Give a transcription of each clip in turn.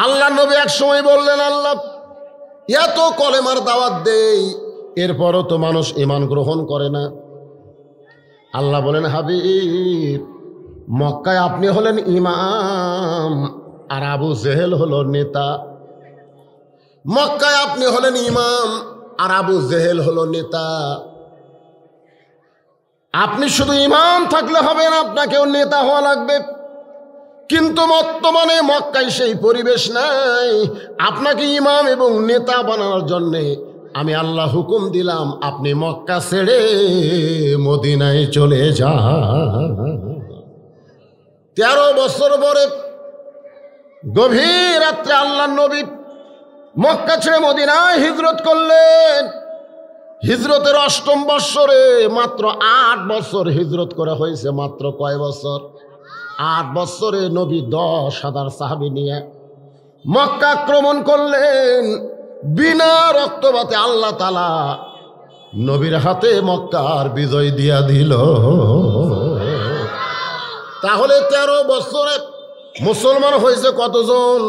আল্লাহ নবী এক সময় বললেন, আল্লাহ এত কলেমার দাওয়াত দেই, এরপরও তো মানুষ ঈমান গ্রহণ করে না। আল্লাহ বলেন, হাবিব, মক্কায় আপনি হলেন ইমাম আর আবু জেহেল হলো নেতা। মক্কায় আপনি হলেন ইমাম আর আবু জেহেল হলো নেতা। আপনি শুধু ইমাম থাকলে হবে না, আপনাকেও নেতা হওয়া লাগবে। কিন্তু বর্তমানে মক্কায় সেই পরিবেশ নাই। আপনাকে ইমাম এবং নেতা বানানোর জন্যে আমি আল্লাহ হুকুম দিলাম, আপনি মক্কা ছেড়ে মদিনায় চলে যান। 13 বছর পরে গভীর রাত্রে আল্লাহ নবী মক্কা ছেড়ে মদিনায় হিজরত করলেন। হিজরতের 8ম বৎসরে, মাত্র 8 বছর হিজরত করা হয়েছে। মাত্র কয় বছর? 8 বছরে নবী 10,000 সাহাবী নিয়ে মক্কা আক্রমণ করলেন। বিনা রক্তপাতে আল্লাহ তাআলা নবীর হাতে মক্কার বিজয় দিয়া দিল। তাহলে 13 বছরে মুসলমান হয়েছে কতজন?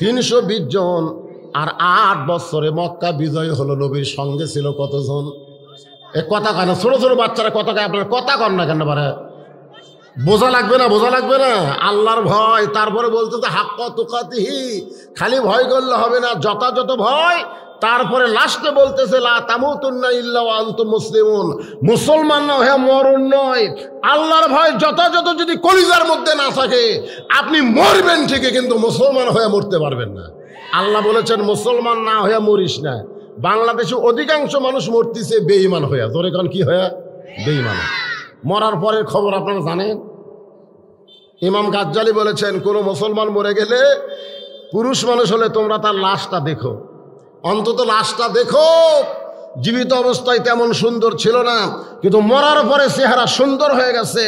320 জন। আর 8 বছরে মক্কা বিজয় হলো, নবীর সঙ্গে ছিল কতজন? এ কথা কেন? ছোট ছোট বাচ্চারা কথা কয়, আপনার কথা কন না কেন? পারে বোঝা লাগবে না, বোঝা লাগবে না। আল্লাহর ভয়, তারপরে বলতে তো হাক্কা তুকাতিহি, খালি ভয় করলে হবে না, যথাযথ ভয়। তারপরে লাস্টে বলতেছে লা তামুতুন্না ইল্লা ওয়া আনতুম মুসলিমুন, মুসলমান না হয়ে মরণ নয়। আল্লাহর ভয় যথাযথ যদি কলিজার মধ্যে না থাকে, আপনি মরবেন ঠিকই, কিন্তু মুসলমান হয়ে মরতে পারবেন না। আল্লাহ বলেছেন মুসলমান না হয়ে মরিস না। বাংলাদেশে অধিকাংশ মানুষ মরতেছে বেঈমান হয়ে। তোরে কারণ কি হয়ে? বেঈমান। মরার পরের খবর আপনারা জানেন? ইমাম গাজ্জালি বলেছেন, কোনো মুসলমান মরে গেলে, পুরুষ মানুষ হলে তোমরা তার লাশটা দেখো, অন্তত লাশটা দেখো। জীবিত অবস্থায় তেমন সুন্দর ছিল না, কিন্তু মরার পরে চেহারা সুন্দর হয়ে গেছে।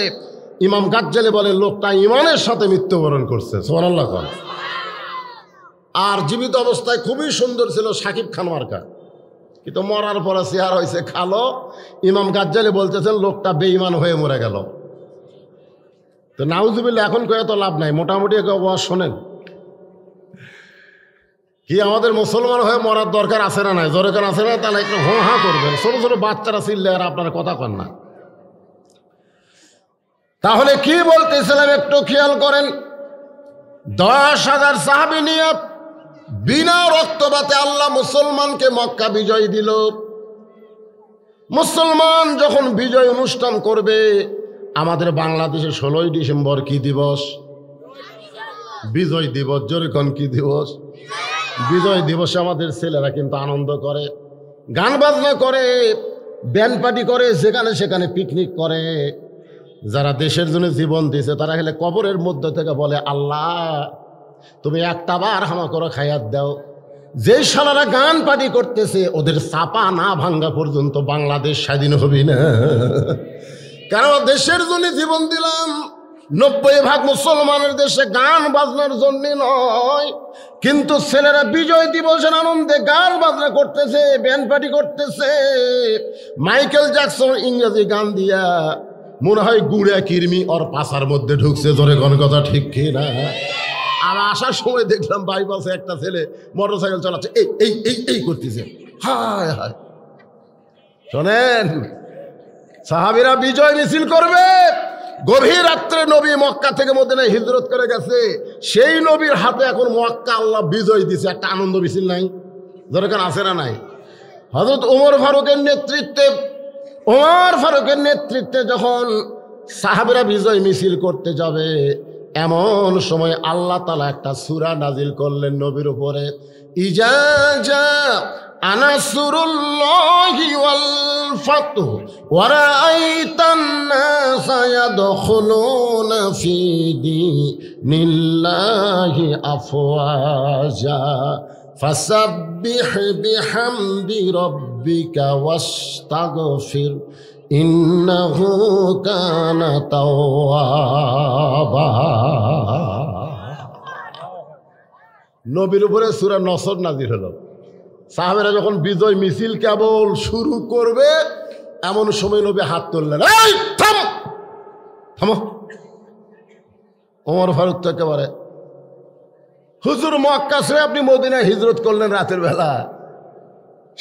ইমাম গাজ্জালি বলে, লোকটা ইমানের সাথে মৃত্যুবরণ করছে। সুবহানাল্লাহ। আর জীবিত অবস্থায় খুবই সুন্দর ছিল শাকিব খান মার্কা, কিন্তু মরার পরে চেহারা হয়েছে খালো। ইমাম গাজ্জালি বলতেছেন লোকটা বেঈমান হয়ে মরে গেল। তো নাউজুবিল্লাহ, এখন কয়ে তো লাভ নাই, মোটামুটি ওয়াজ শোনেন। কি আমাদের মুসলমান হয়ে মরার দরকার আছে না নাই? দরকার আছে না? তাহলে একটু হো হা করবেন। ছোট ছোট বাচ্চারা চিল্লে আর আপনারা কথা কন না। তাহলে কি বলতেছিলাম একটু খেয়াল করেন। 10,000 সাহাবী নিয়ে বিনা রক্তপাতে আল্লাহ মুসলমানকে মক্কা বিজয় দিল। মুসলমান যখন বিজয় অনুষ্ঠান করবে, আমাদের বাংলাদেশে 16ই ডিসেম্বর কি দিবস? বিজয় দিবস। জোরে কোন কি দিবস? বিজয় দিবসে আমাদের ছেলেরা কিন্তু আনন্দ করে, গান বাজনা করে, ব্যান্ড পার্টি করে, যেখানে সেখানে পিকনিক করে। যারা দেশের জন্য জীবন দিয়েছে তারা খেলে কবরের মধ্যে থেকে বলে, আল্লাহ তুমি একটা বার হামা করো খায়াত দাও। যে শালারা গান পার্টি করতেছে, ওদের চাপা না ভাঙ্গা পর্যন্ত বাংলাদেশ স্বাধীন হবে না। কারণ দেশের জন্য জীবন দিলাম। 90% মুসলমানের দেশে গান বাজনার জন্য নয়, কিন্তু ছেলেরা বিজয় দিবসের আনন্দে গান বাজনা করতেছে, ব্যান্ড পার্টি করতেছে। মাইকেল জ্যাকসন ইংরেজি গান দিয়া মনে হয় গুড়া কিরমি ওর পাশার মধ্যে ঢুকছে। জোরে কোন কথা ঠিক কি না? আর আসার সময় দেখলাম বাইপাসে একটা ছেলে মোটরসাইকেল চালাচ্ছে, এই এই এই এই করতেছে। হায় হায়। শোনেন, সাহাবীরা বিজয় মিছিল করবে। গভীর রাত্রে নবী মক্কা থেকে মদিনায় হিজরত করে গেছে। সেই নবীর হাতে এখন মক্কা আল্লাহ বিজয় দিছে। একটা আনন্দ মিছিল নাই? দরকার আছে না নাই? হযরত ওমর ফারুকের নেতৃত্বে যখন সাহাবীরা বিজয় মিছিল করতে যাবে, এমন সময় আল্লাহ তাআলা একটা সূরা নাজিল করলেন নবীর উপরে। ইজা জা আনাসরুল্লাহি ওয়াল ফাতহু ওয়া রাআইতান নাসা ইয়াদখুলুনা ফি দীনিল্লাহি আফওয়াজা ফাসাব্বিহ বিহামদি রাব্বিকা ওয়াস্তাগফির ইন্নাহু কানা তাওয়াবা। নবীর উপরে সূরা নসর নাজিল হলো। সাহাবেরা যখন বিজয় মিছিল কেবল শুরু করবে, এমন সময় নবী হাত তুললেন, এই থামো থামো। ওমর ফারুক তো একেবারে হুজুর মক্কা ছেড়ে আপনি মদিনায় হিজরত করলেন রাতের বেলা,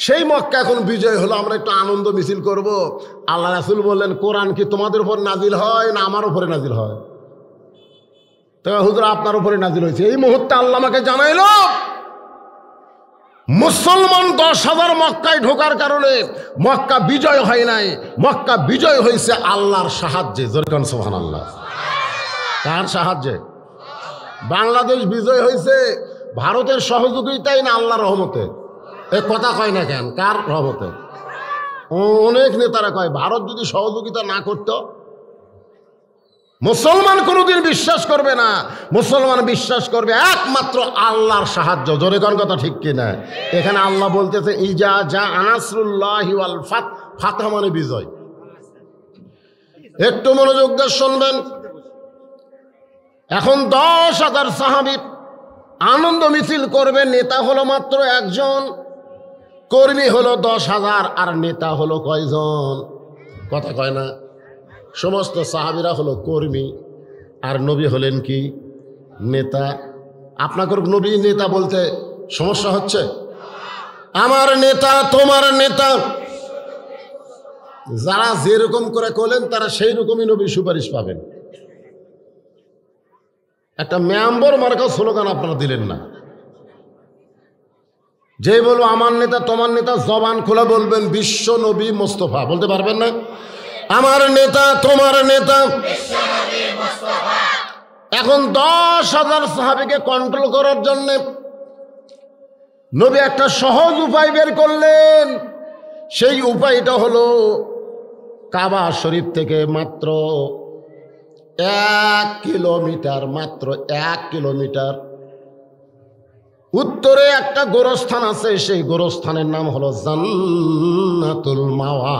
সেই মক্কা এখন বিজয় হলো, আমরা একটু আনন্দ মিছিল করব। আল্লাহ রাসূল বললেন, কোরআন কি তোমাদের উপর নাজিল হয় না আমার উপরে নাজিল হয়? তো হুজুর আপনার উপরে নাজিল হয়েছে। এই মুহূর্তে আল্লাহ আমাকে জানাইল, মুসলমান 10,000 মক্কায় ঢোকার কারণে মক্কা বিজয় হয় নাই, মক্কা বিজয় হয়েছে আল্লাহর সাহায্যে। যেরকম সুবহানাল্লাহ। কার সাহায্যে? বাংলাদেশ বিজয় হয়েছে ভারতের সহযোগিতায় না আল্লাহর রহমতে? এ কথা কয় না কেন? কার রহমতে? অনেক নেতারা কয় ভারত যদি সহযোগিতা না করত মুসলমান কোনোদিন বিশ্বাস করবে না। মুসলমান বিশ্বাস করবে একমাত্র আল্লাহর সাহায্য। জোরে কোন কথা ঠিক কিনা? এখানে আল্লাহ বলতেছে ইজা জা নাসরুল্লাহি ওয়াল ফাতহ মানে বিজয়। একটু মনোযোগ দিয়ে শুনবেন। এখন 10,000 সাহাবী আনন্দ মিছিল করবে, নেতা হলো মাত্র একজন, কর্মী হলো 10,000, আর নেতা হলো কয়জন? কথা কয় না? সমস্ত সাহাবীরা হলো কর্মী আর নবী হলেন কি? নেতা। আপনাকে নবী নেতা বলতে সমস্যা হচ্ছে? আমার নেতা তোমার নেতা, যারা যেরকম করে করলেন তারা সেই রকমই নবী সুপারিশ পাবেন। একটা মেম্বার মার্কা স্লোগান আপনারা দিলেন না। যে বলবো আমার নেতা তোমার নেতা, জবান খোলা বলবেন বিশ্ব নবী মোস্তফা, বলতে পারবেন না? আমার নেতা তোমার নেতা। এখন 10,000 সাহাবীকে কন্ট্রোল করার জন্য নবী একটা সহজ উপায় বের করলেন। সেই উপায়টা হলো কাবা শরীফ থেকে মাত্র 1 কিলোমিটার, মাত্র 1 কিলোমিটার উত্তরে একটা গোরস্থান আছে, সেই গোরস্থানের নাম হলো জান্নাতুল মাওয়া।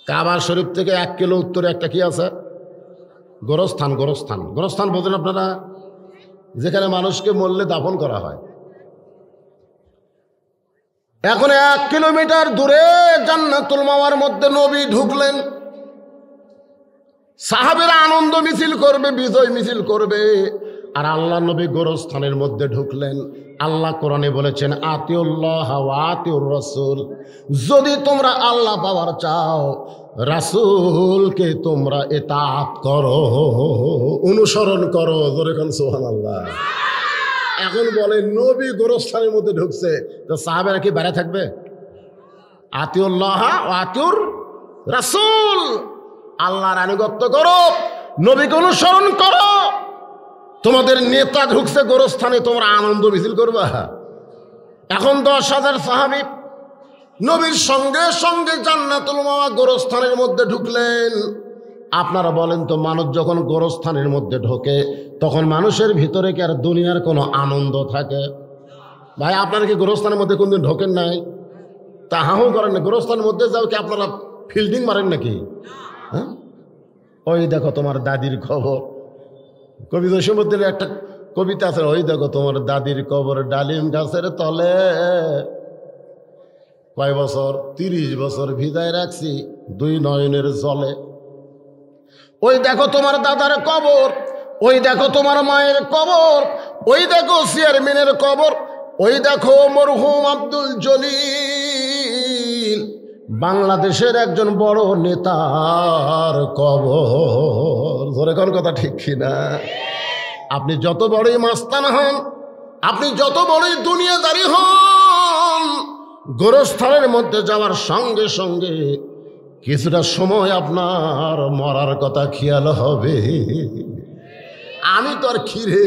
কাবা শরীফ থেকে 1 কিলো উত্তরে একটা কি আছে? গোরস্থান। গোরস্থান, গোরস্থান বোঝেন আপনারা? যেখানে মানুষকে মরলে দাফন করা হয়। এখন 1 কিলোমিটার দূরে জান্নাতুল মাওয়ার মধ্যে নবী ঢুকলেন। সাহাবীরা আনন্দ মিছিল করবে, বিজয় মিছিল করবে, আর আল্লাহ নবী গোরস্থানের মধ্যে ঢুকলেন। আল্লাহ কোরআনে বলেছেন আতিউল্লাহ ওয়া আতিউর রাসূল, যদি তোমরা আল্লাহ পাওয়ার চাও রাসূলকে তোমরা ইতাআত করো, অনুসরণ করো। জোরে কোন সুবহানাল্লাহ। এখন বলে নবী গোরস্থানের মধ্যে ঢুকছে, তো সাহাবারা কি বাইরে থাকবে? আতিউল্লাহ ওয়া আতিউর রাসূল, আল্লাহর আনুগত্য করো, নবীকে অনুসরণ করো। তোমাদের নেতা ঢুকছে গোরস্থানে, তোমরা আনন্দ মিছিল করবা। এখন 10,000 সাহাবী নবীর সঙ্গে সঙ্গে জান্নাতুল মাওয়া গোরস্থানের মধ্যে ঢুকলেন। আপনারা বলেন তো, মানুষ যখন গোরস্থানের মধ্যে ঢোকে তখন মানুষের ভিতরে কি আর দুনিয়ার কোনো আনন্দ থাকে? ভাই আপনারা কি গোরস্থানের মধ্যে কোনদিন ঢোকেন নাই? তা হাহু করেন না? গোরস্থানের মধ্যে যাও কি আপনারা ফিল্ডিং মারেন নাকি? হ্যাঁ, ওই দেখো তোমার দাদির খবর। কবি জসীমউদ্দীনের একটা কবিতা আছে, ওই দেখো তোমার দাদির কবর ডালিম গাছের তলে, কয় বছর? 30 বছর ভিজায় রাখছি 2 নয়নের জলে। ওই দেখো তোমার দাদার কবর, ওই দেখো তোমার মায়ের কবর, ওই দেখো চেয়ারম্যানের কবর, ওই দেখো মরহুম আব্দুল জলিল, বাংলাদেশের একজন বড় নেতার কবর। ধরে কোন কথা ঠিক কিনা? আপনি যত বড়ই মাস্তান হন, আপনি যত বড়ই দুনিয়াদারি হন, গোরস্থানের মধ্যে যাওয়ার সঙ্গে সঙ্গে কিছুটা সময় আপনার মরার কথা খেয়াল হবে। আমি তো আর খিরে,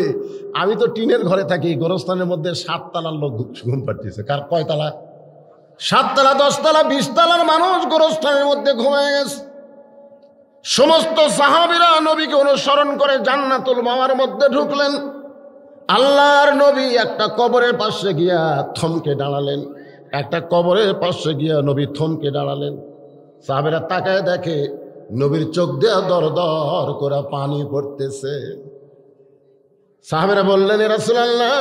আমি তো টিনের ঘরে থাকি, গোরস্থানের মধ্যে 7 তলার লোক ঘুম পাড়তেছে। কার কয় তলা? 7 তলা, 10 তলা, 20 তলার মানুষ গোরস্থানের মধ্যে ঘুমিয়ে গেছে। সমস্ত সাহাবীরা নবীকে অনুসরণ করে জান্নাতুল মাওয়ার মধ্যে ঢুকলেন। আল্লাহর নবী একটা কবরের পাশে গিয়া থমকে দাঁড়ালেন। একটা কবরের পাশে গিয়া নবী থমকে দাঁড়ালেন। সাহাবীরা তাকায় দেখে নবীর চোখ দিয়ে দর দর করে পানি পড়তেছে। সাহাবীরা বললেন, ইয়া রাসূলুল্লাহ,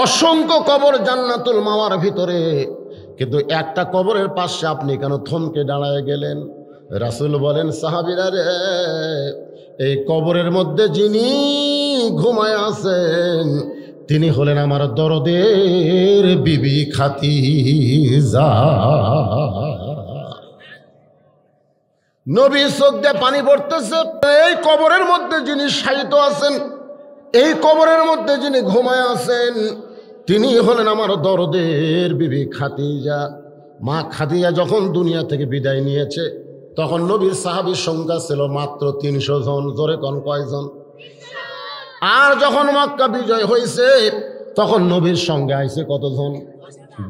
অসংখ্য কবর জান্নাতুল মাওয়ার ভিতরে, কিন্তু একটা কবরের পাশে আপনি কেন থমকে দাঁড়ায় গেলেন? রাসূল বলেন, সাহাবীরা রে, এই কবরের মধ্যে যিনি ঘুমায় আছেন তিনি হলেন আমার দরদের বিবি খাদিজা। নবী চোখ দিয়ে পানি পড়তেছে। এই কবরের মধ্যে যিনি শায়িত আছেন, এই কবরের মধ্যে যিনি ঘুমায় আছেন তিনি হলেন আমার দরদের বিবি খাদিজা। মা খাদিজা যখন দুনিয়া থেকে বিদায় নিয়েছে তখন নবীর সাহাবীর সংখ্যা ছিল মাত্র 300 জন। জোরে কোন কয়জন? আর যখন মক্কা বিজয় হয়েছে তখন নবীর সঙ্গে আইছে কতজন?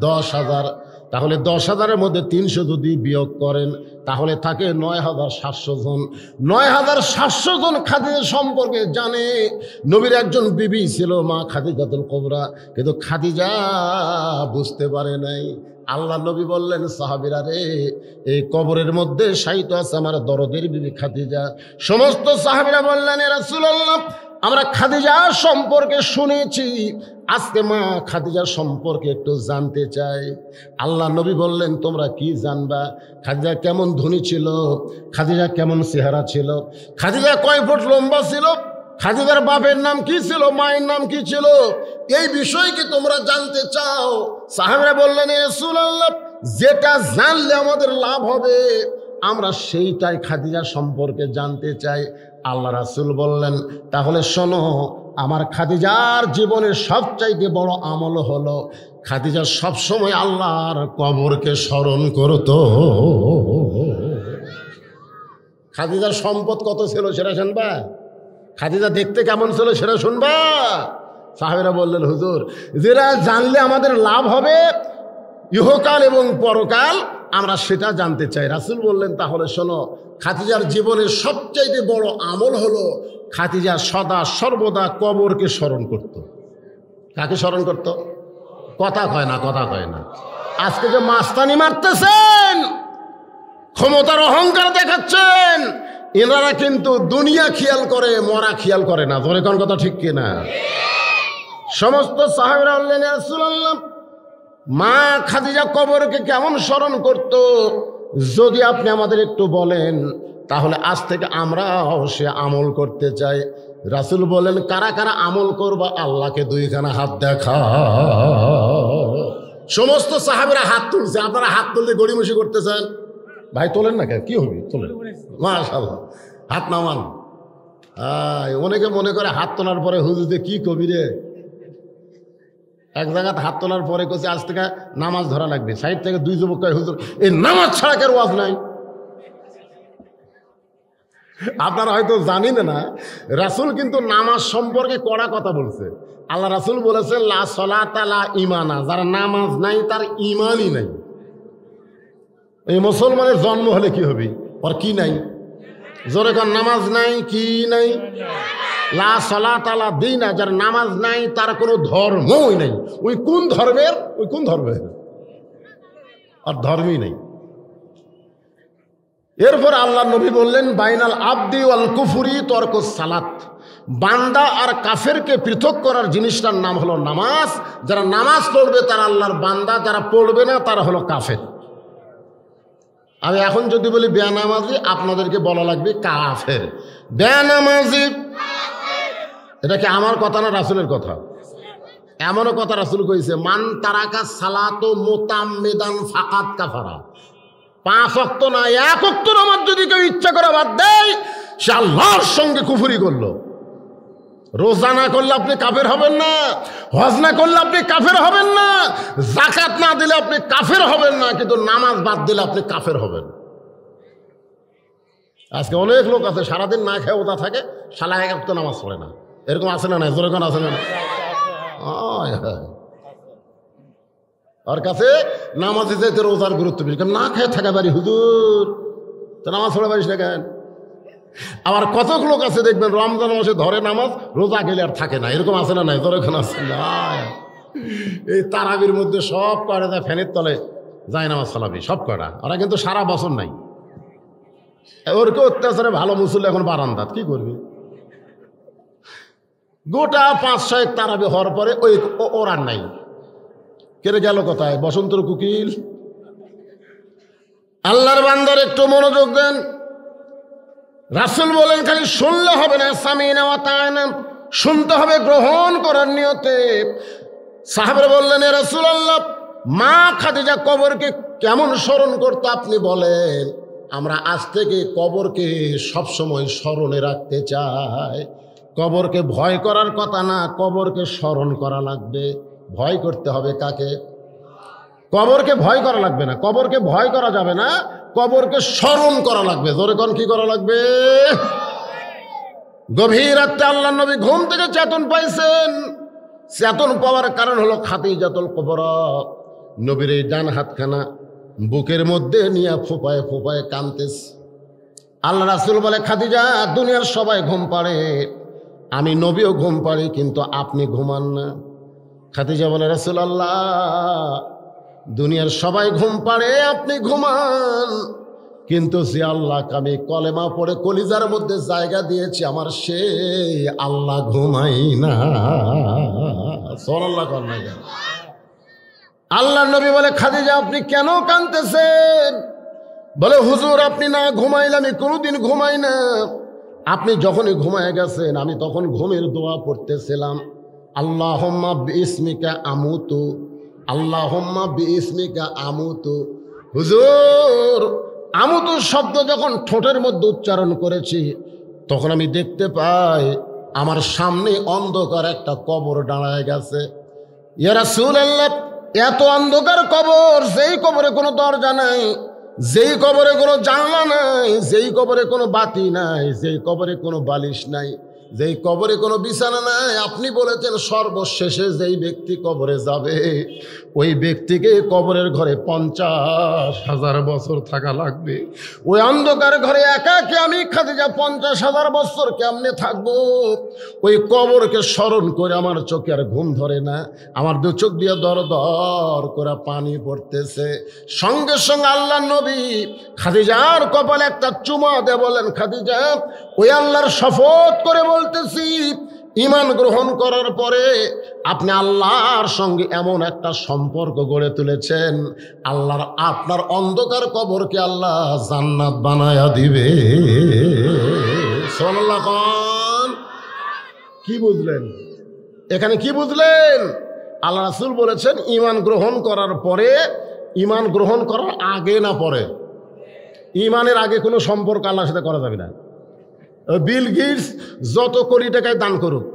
10,000। তাহলে 10,000-এর মধ্যে 300 যদি বিয়োগ করেন তাহলে থাকে 9,700 জন। 9,700 জন খাদিজা সম্পর্কে জানে। নবীর একজন বিবি ছিল মা খাদিজাতুল কুবরা, কিন্তু খাদিজা বুঝতে পারে নাই। আল্লাহ নবী বললেন, সাহাবীরা রে, এই কবরের মধ্যে শায়িত আছে আমার দরদের বিবি খাদিজা। সমস্ত সাহাবীরা বললেন, ইয়া রাসূলুল্লাহ, আমরা খাদিজা সম্পর্কে শুনেছি, আজকে মা খাদিজা সম্পর্কে একটু জানতে চাই। আল্লাহ নবী বললেন, তোমরা কি জানবা? খাদিজা কেমন ধনী ছিল, খাদিজা কেমন চেহারা ছিল, খাদিজা কয় ফুট লম্বা ছিল, খাদিজার বাপের নাম কি ছিল, মায়ের নাম কি ছিল, এই বিষয় কি তোমরা জানতে চাও? সাহাবীরা বললেন, ইয়া রাসূলুল্লাহ, যেটা জানলে আমাদের লাভ হবে আমরা সেইটাই খাদিজা সম্পর্কে জানতে চাই। আল্লাহ রাসূল বললেন, তাহলে শোনো, আমার খাদিজার জীবনের সবচাইতে বড় আমল হলো খাদিজা সবসময় আল্লাহর কবরকে স্মরণ করত। খাদিজার সম্পদ কত ছিল সেটা শুনবা? খাদিজা দেখতে কেমন ছিল সেটা শুনবা? সাহাবীরা বললেন, হুজুর, যেটা জানলে আমাদের লাভ হবে ইহকাল এবং পরকাল আমরা সেটা জানতে চাই। রাসূল বললেন, তাহলে শোনো, খাদিজার জীবনের সবচাইতে বড় আমল হলো খাদিজা সদা সর্বদা কবরকে স্মরণ করত। কাকে স্মরণ করত? কথা কয় না, কথা কয় না। আজকে যে মাস্তানি মারতেছেন, ক্ষমতার অহংকার দেখাচ্ছেন, এনারা কিন্তু দুনিয়া খেয়াল করে, মরা খেয়াল করে না। ধরে কোন কথা ঠিক কিনা? সমস্ত সাহাবীরা বললেন, ইয়া রাসূলুল্লাহ, মা খাদিজা কবরকে কেমন স্মরণ করত যদি আপনি আমাদের একটু বলেন, তাহলে আজ থেকে আমরাও সে আমল করতে চাই। রাসূল বলেন, কারা কারা আমল করবা আল্লাহকে দুইখানা হাত দেখা। সমস্ত সাহাবীরা হাত তুলছে। আপনারা হাত তুলতে গড়িমসি করতেছেন? ভাই তোলেন না কেন, কি হবে? তোলেন, মাশাআল্লাহ, হাত নামান। অনেকে মনে করে হাত তোলার পরে হুজুরে কি কবি রে, এক জায়গাতে হাত তোলার পরে কইছে আজ থেকে নামাজ ধরা লাগবে। সাইড থেকে দুই যুবক কয়, হুজুর এই নামাজ ছাড়া কেন ওয়াজ নাই? আপনারা হয়তো জানেন না, রাসূল কিন্তু নামাজ সম্পর্কে কড়া কথা বলছে। আল্লাহ রাসূল বলেছেন, লা সলাতা লা ঈমানা, যার নামাজ নাই তার ঈমানই নাই। এই মুসলমানের জন্ম হলে কি হবে? ওর কি নাই? জোরে কোন, নামাজ নাই, কি নাই? লা সলাতা লা দীনা, যার নামাজ নাই তার কোনো ধর্মই নাই। ওই কোন ধর্মের? ওই কোন ধর্মের? আর ধর্মই নেই। এরপর আল্লাহ নবী বললেন, বাইনাল আবদি ওয়াল কুফরি তরকুস সালাত, বান্দা আর কাফেরকে পৃথক করার জিনিসটার নাম হলো নামাজ। যারা নামাজ পড়বে তারা আল্লাহর বান্দা, যারা পড়বে না তারা হলো কাফের। আমি এখন যদি বলি বেনামাজি, আপনাদেরকে বলা লাগবে কাফের। বেনামাজি, এটা কি আমার কথা না রাসূলের কথা? এমনও কথা রাসূল কইছে, মান তারাকা সালাতো মুতাম্মিদান ফাকাত কাফারা। 5 ওয়াক্ত না, 1 ওয়াক্ত নামাজ যদি কেউ ইচ্ছা করে বাদ দেয়, সে আল্লাহর সঙ্গে কুফরি করলো। রোজা না করলে আপনি কাফের হবেন না, হজ না করলে আপনি কাফের হবেন না, যাকাত না দিলে আপনি কাফের হবেন না, কিন্তু নামাজ বাদ দিলে আপনি কাফের হবেন। আজকে অনেক লোক আছে সারাদিন না খেয়ে ওটা থাকে, শালা 1 ওয়াক্ত নামাজ পড়ে না। এরকম আছে না? নাই? জোরে কোন আছে না? ওর কাছে নামাজে যেতে রোজার গুরুত্ব বেশি, না খেয়ে থাকা বাড়ি, হুজুর তো নামাজ পড়ে পারিস না কেন? আবার কতক লোক আছে দেখবেন রমজান মাসে ধরে নামাজ, রোজা গেলে আর থাকে না। এরকম আছে না? নাই? জোরে কোন আছে না? এই তারাবির মধ্যে সব কয়টা যায় ফ্যানের তলে যায় নামাজ সালাবি, সব কয়টা। ওরা কিন্তু সারা বছর নাই। ওরকে অত্যাচারে ভালো মুসল্লি এখন বারান্দাত, কি করবি? গোটা 5-6 তারাবি হওয়ার পরে ওই ওর আর নাই। কেড়ে গেল কোথায়? বসন্তর কুকিল। আল্লাহর বান্দার একটু মনোযোগ দেন। রাসূল বলেন, খালি শুনলে হবে না, সামিনা ওয়া তাআনা, শুনতে হবে গ্রহণ করার নিয়তে। সাহাবারা বললেন, এ রাসূলুল্লাহ, মা খাদিজা কবরকে কেমন স্মরণ করতো আপনি বলেন। আমরা আজ থেকে কবরকে সবসময় স্মরণে রাখতে চাই। কবরকে ভয় করার কথা না, কবরকে স্মরণ করা লাগবে। ভয় করতে হবে কাকে? কবরকে ভয় করা লাগবে না, কবরকে ভয় করা যাবে না, কবরকে স্মরণ করা লাগবে। জোরে কোন কি করা লাগবে? গভীর রাতে আল্লাহর নবী ঘুম থেকে চেতন পাইছেন। চেতন পাওয়ার কারণ হলো খাদিজাতুল কুবরা। নবীর এই ডান হাতখানা বুকের মধ্যে নিয়ে ফোপায় ফোপায় কাঁদতেছে। আল্লাহ রাসূল বলে, খাদিজা, দুনিয়ার সবাই ঘুম পাড়ে, আমি নবীও ঘুম পাড়ি, কিন্তু আপনি ঘুমান না। খাদিজা বলে, রাসূলুল্লাহ, দুনিয়ার সবাই ঘুম পাড়ে, আপনি ঘুমান, কিন্তু যে আল্লাহকে আমি কলেমা পড়ে কলিজার মধ্যে জায়গা দিয়েছি, আমার সেই আল্লাহ ঘুমাই না। সুবহানাল্লাহ কর না কেন? আল্লাহর নবী বলে, খাদিজা, আপনি কেন কাঁদতেছেন? বলে, হুজুর, আপনি না ঘুমাইলে আমি কোনোদিন ঘুমাই না। আপনি যখনই ঘুমায় গেছেন, আমি তখন ঘুমের দোয়া পড়তেছিলাম, আল্লাহুম্মা বিইসমিকা আমুতু, আল্লাহুম্মা বিইসমিকা আমুতু। হুজুর, আমুতু শব্দ যখন ঠোঁটের মধ্যে উচ্চারণ করেছি, তখন আমি দেখতে পাই আমার সামনে অন্ধকার একটা কবর দাঁড়ায় গেছে। ইয়া রাসূলুল্লাহ, এত অন্ধকার কবর, যেই কবরে কোনো দরজা নাই, যেই কবরে কোনো জানলা নাই, যেই কবরে কোনো বাতি নাই, যেই কবরে কোনো বালিশ নাই, যেই কবরে কোনো বিছানা নাই, আপনি বলেছেন সর্বশেষে যেই ব্যক্তি কবরে যাবে, ওই ব্যক্তিকে কবরের ঘরে 50,000 বছর থাকা লাগবে। ওই অন্ধকার ঘরে একাকে আমি খাদিজা 50,000 বছর কেমনে থাকবো? ওই কবরকে স্মরণ করে আমার চোখে আর ঘুম ধরে না, আমার দু চোখ দিয়ে দর দর করে পানি পড়তেছে। সঙ্গে সঙ্গে আল্লাহর নবী খাদিজার কপালে একটা চুমা দিয়ে বলেন, খাদিজা, ওই আল্লাহর শপথ করে বলতেছি, ঈমান গ্রহণ করার পরে আপনি আল্লাহর সঙ্গে এমন একটা সম্পর্ক গড়ে তুলেছেন, আল্লাহর আপনার অন্ধকার কবরকে আল্লাহ জান্নাত বানায়া দিবে। সুবহানাল্লাহ খান। কি বুঝলেন এখানে? কি বুঝলেন? আল্লাহ রাসূল বলেছেন, ঈমান গ্রহণ করার পরে, ঈমান গ্রহণ করার আগে না পরে। ঈমানের আগে কোনো সম্পর্ক আল্লাহর সাথে করা যাবে না। বিল গেটস যত কোটি টাকায় দান করুক,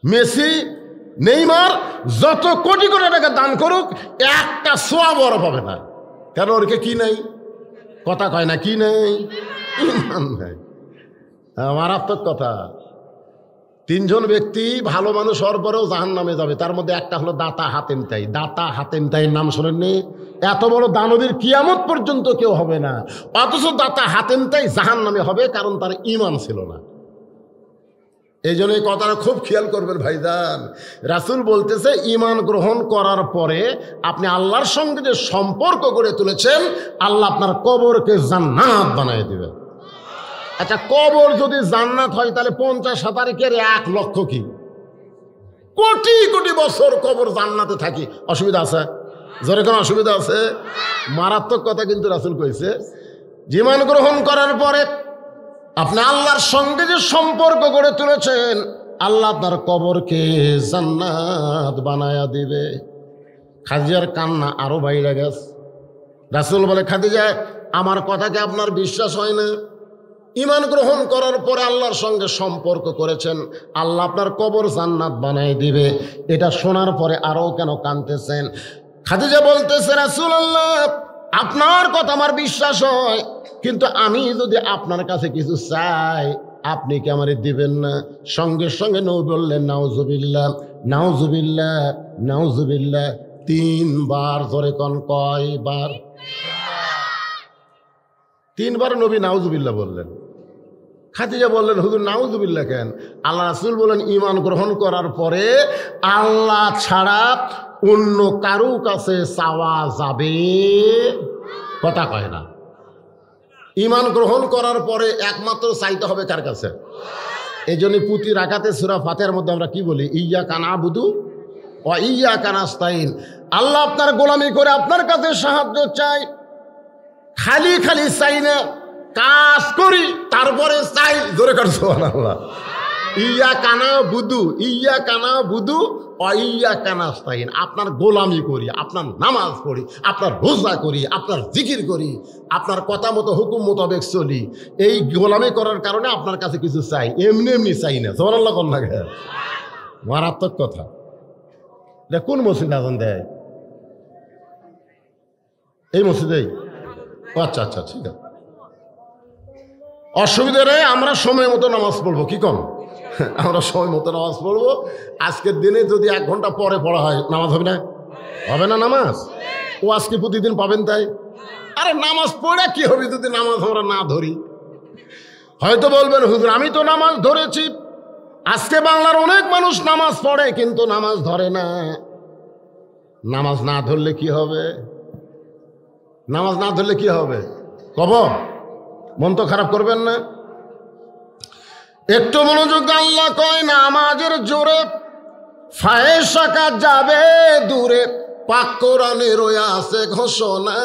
মেসি, নেইমার যত কোটি কোটি টাকা দান করুক, একটা সওয়াব ওরা পাবে না। কেন? ওরকে কি নাই? কথা কয় না, কি নেই? ঈমান নাই। মারাত্মক কথা। 3 জন ব্যক্তি ভালো মানুষ হওয়ার পরেও জাহান্নামে যাবে, তার মধ্যে একটা হলো দাতা হাতেম তাই। দাতা হাতেম তাইয়ের নাম শোনেননি? এত বড় দানবীর কিয়ামত পর্যন্ত কেউ হবে না, অথচ দাতা হাতেম তাই জাহান্নামে হবে, কারণ তার ঈমান ছিল না। এই জন্য এই কথাটা খুব খেয়াল করবেন ভাইজান। রাসূল বলতেছে, ঈমান গ্রহণ করার পরে আপনি আল্লাহর সঙ্গে যে সম্পর্ক গড়ে তুলেছেন, আল্লাহ আপনার কবরকে জান্নাত বানিয়ে দিবেন। আচ্ছা, কবর যদি জান্নাত হয়, তাহলে 50,000 1 লক্ষ কি? কোটি কোটি বছর কবর জান্নাতে থাকি, অসুবিধা আছে? জোরে কোন অসুবিধা আছে? মারাত্মক কথা কিন্তু রাসূল কইছে, ঈমান গ্রহণ করার পরে আপনি আল্লাহর সঙ্গে যে সম্পর্ক গড়ে তুলেছেন, আল্লাহ আপনার কবরকে জান্নাত বানায়া দিবে। খাদিজার কান্না আরো বাইরে গেছে। রাসূল বলে, খাদিজা, আমার কথাকে আপনার বিশ্বাস হয় না? ঈমান গ্রহণ করার পরে আল্লাহর সঙ্গে সম্পর্ক করেছেন, আল্লাহ আপনার কবর জান্নাত বানায় দিবে, এটা শোনার পরে আরও কেন কাঁদতেছেন? খাদিজা বলতেছে, রাসূলুল্লাহ, আপনার কথা আমার বিশ্বাস হয়, কিন্তু আমি যদি আপনার কাছে কিছু চাই, আপনি কি আমারে দিবেন না? সঙ্গে সঙ্গে নবী বললেন, নাউজুবিল্লাহ, নাউজুবিল্লাহ, নাউজুবিল্লাহ। 3 বার। জোরে কোন কয়বার? 3 বার নবী নাউজুবিল্লাহ বললেন। খাদিজা বললেন, হুজুর নাউজুবিল্লাহ কেন? আল্লাহ রাসূল বলেন, ঈমান গ্রহণ করার পরে আল্লাহ ছাড়া অন্য কারো কাছে চাওয়া যাবে? কথা কয় না। ঈমান গ্রহণ করার পরে একমাত্র চাইতে হবে কার কাছে? এই জন্য প্রতি রাকাতে সূরা ফাতিহার মধ্যে আমরা কি বলি? ইয়্যাকা না'বুদু ওয়া ইয়্যাকা নাস্তাইন। আল্লাহ আপনার গোলামি করে আপনার কাছে সাহায্য চাই, খালি খালি চাই না, কাজ করি তারপরে চাই। জোরে কর সুবহানাল্লাহ। ইয়া কানা বুদু, ইয়া কানা বুদু, ইয়া কানা স্তাইন। আপনার গোলামি করি, আপনার নামাজ পড়ি, আপনার রোজা করি, আপনার জিকির করি, আপনার কথা মতো হুকুম মোতাবেক চলি। এই গোলামি করার কারণে আপনার কাছে কিছু চাই, এমনি এমনি চাই না। সুবহানাল্লাহ কোন না? মারাত্মক কথা। এটা কোন মসজিদ আজান দেয়? এই মসজিদেই? আচ্ছা আচ্ছা, ঠিক আছে, অসুবিধা নেই। আমরা সময় মতো নামাজ পড়বো, কি কম? আমরা সময় মতো নামাজ পড়বো। আজকের দিনে যদি 1 ঘন্টা পরে পড়া হয়, নামাজ হবে না? হবে না নামাজ? ও আজকে প্রতিদিন পাবেন তাই? আরে নামাজ পড়ে কি হবে যদি নামাজ আমরা না ধরি? হয়তো বলবেন হুজুর আমি তো নামাজ ধরেছি। আজকে বাংলার অনেক মানুষ নামাজ পড়ে কিন্তু নামাজ ধরে না। নামাজ না ধরলে কি হবে? নামাজ না ধরলে কি হবে কব? মন তো খারাপ করবেন না। একটু মনোযোগ। আল্লাহ কয় নামাজের জোরে ফায়েশা কাজ যাবে দূরে, পাক কোরআনে রয়ে আছে ঘোষণা।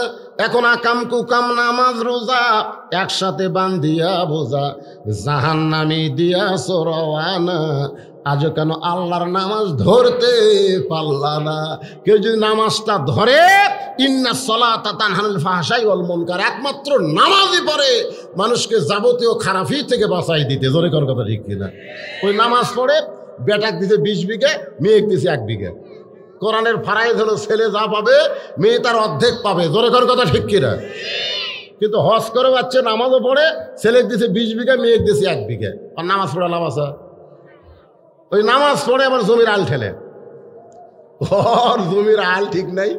এখন আকাম কুকাম নামাজ রোজা একসাথে বান্ধিয়া বোঝা, জাহান্নামী দিয়া সরওয়ানা। আজ কেন আল্লাহর নামাজ ধরতে পারলা না? কেউ যদি নামাজটা ধরে, ইন্না সলাতা তানহাল ফাহশাই ওয়াল মুনকার, একমাত্র নামাজই পড়ে মানুষকে যাবতীয় খারাপি থেকে বাঁচাই দিতে। জোরে কোন কথা ঠিক কিনা? ওই নামাজ পড়ে বেটাক দিতে 20 বিঘে, মেয়েক দিছে 1 বিঘে। কোরআনের ফারাইজ হলো ছেলে যা পাবে মেয়ে তার অর্ধেক পাবে। জোরে কোন কথা ঠিক কিনা? কিন্তু হজ করে যাচ্ছে, নামাজও পড়ে, ছেলেক দিছে 20 বিঘা, মেয়েক দিছে 1 বিঘে। আর নামাজ পড়ে লাভ আছে? ওই নামাজ পড়ে আবার জমির আল ঠেলে। ওর জমির আল ঠিক নাই,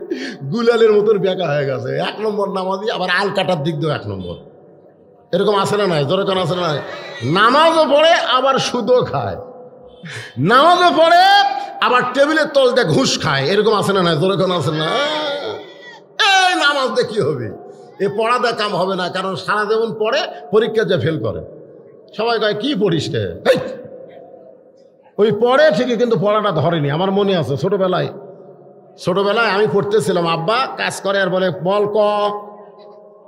গুলালের মতন বেকা হয়ে গেছে। 1 নম্বর নামাজি, আবার আল কাটার দিক দিয়ে 1 নম্বর। এরকম আছে না নাই? জোরে কোন আছে না নাই? নামাজও পড়ে আবার সুদও খায়, নামাজও পড়ে আবার টেবিলের তলতে ঘুষ খায়। এরকম আছে না নাই? জোরে কোন আছে না? এই নামাজ দিয়ে কি হবে? এ পড়া দিয়ে কাম হবে না। কারণ সারা জীবন পড়ে, পরীক্ষা যে ফেল করে। সবাই কয় কি পড়িস রে? ওই পড়ে ঠিকই কিন্তু পড়াটা ধরেনি। আমার মনে আছে ছোটবেলায় আমি পড়তেছিলাম, আব্বা কাজ করে আর বলে বল ক,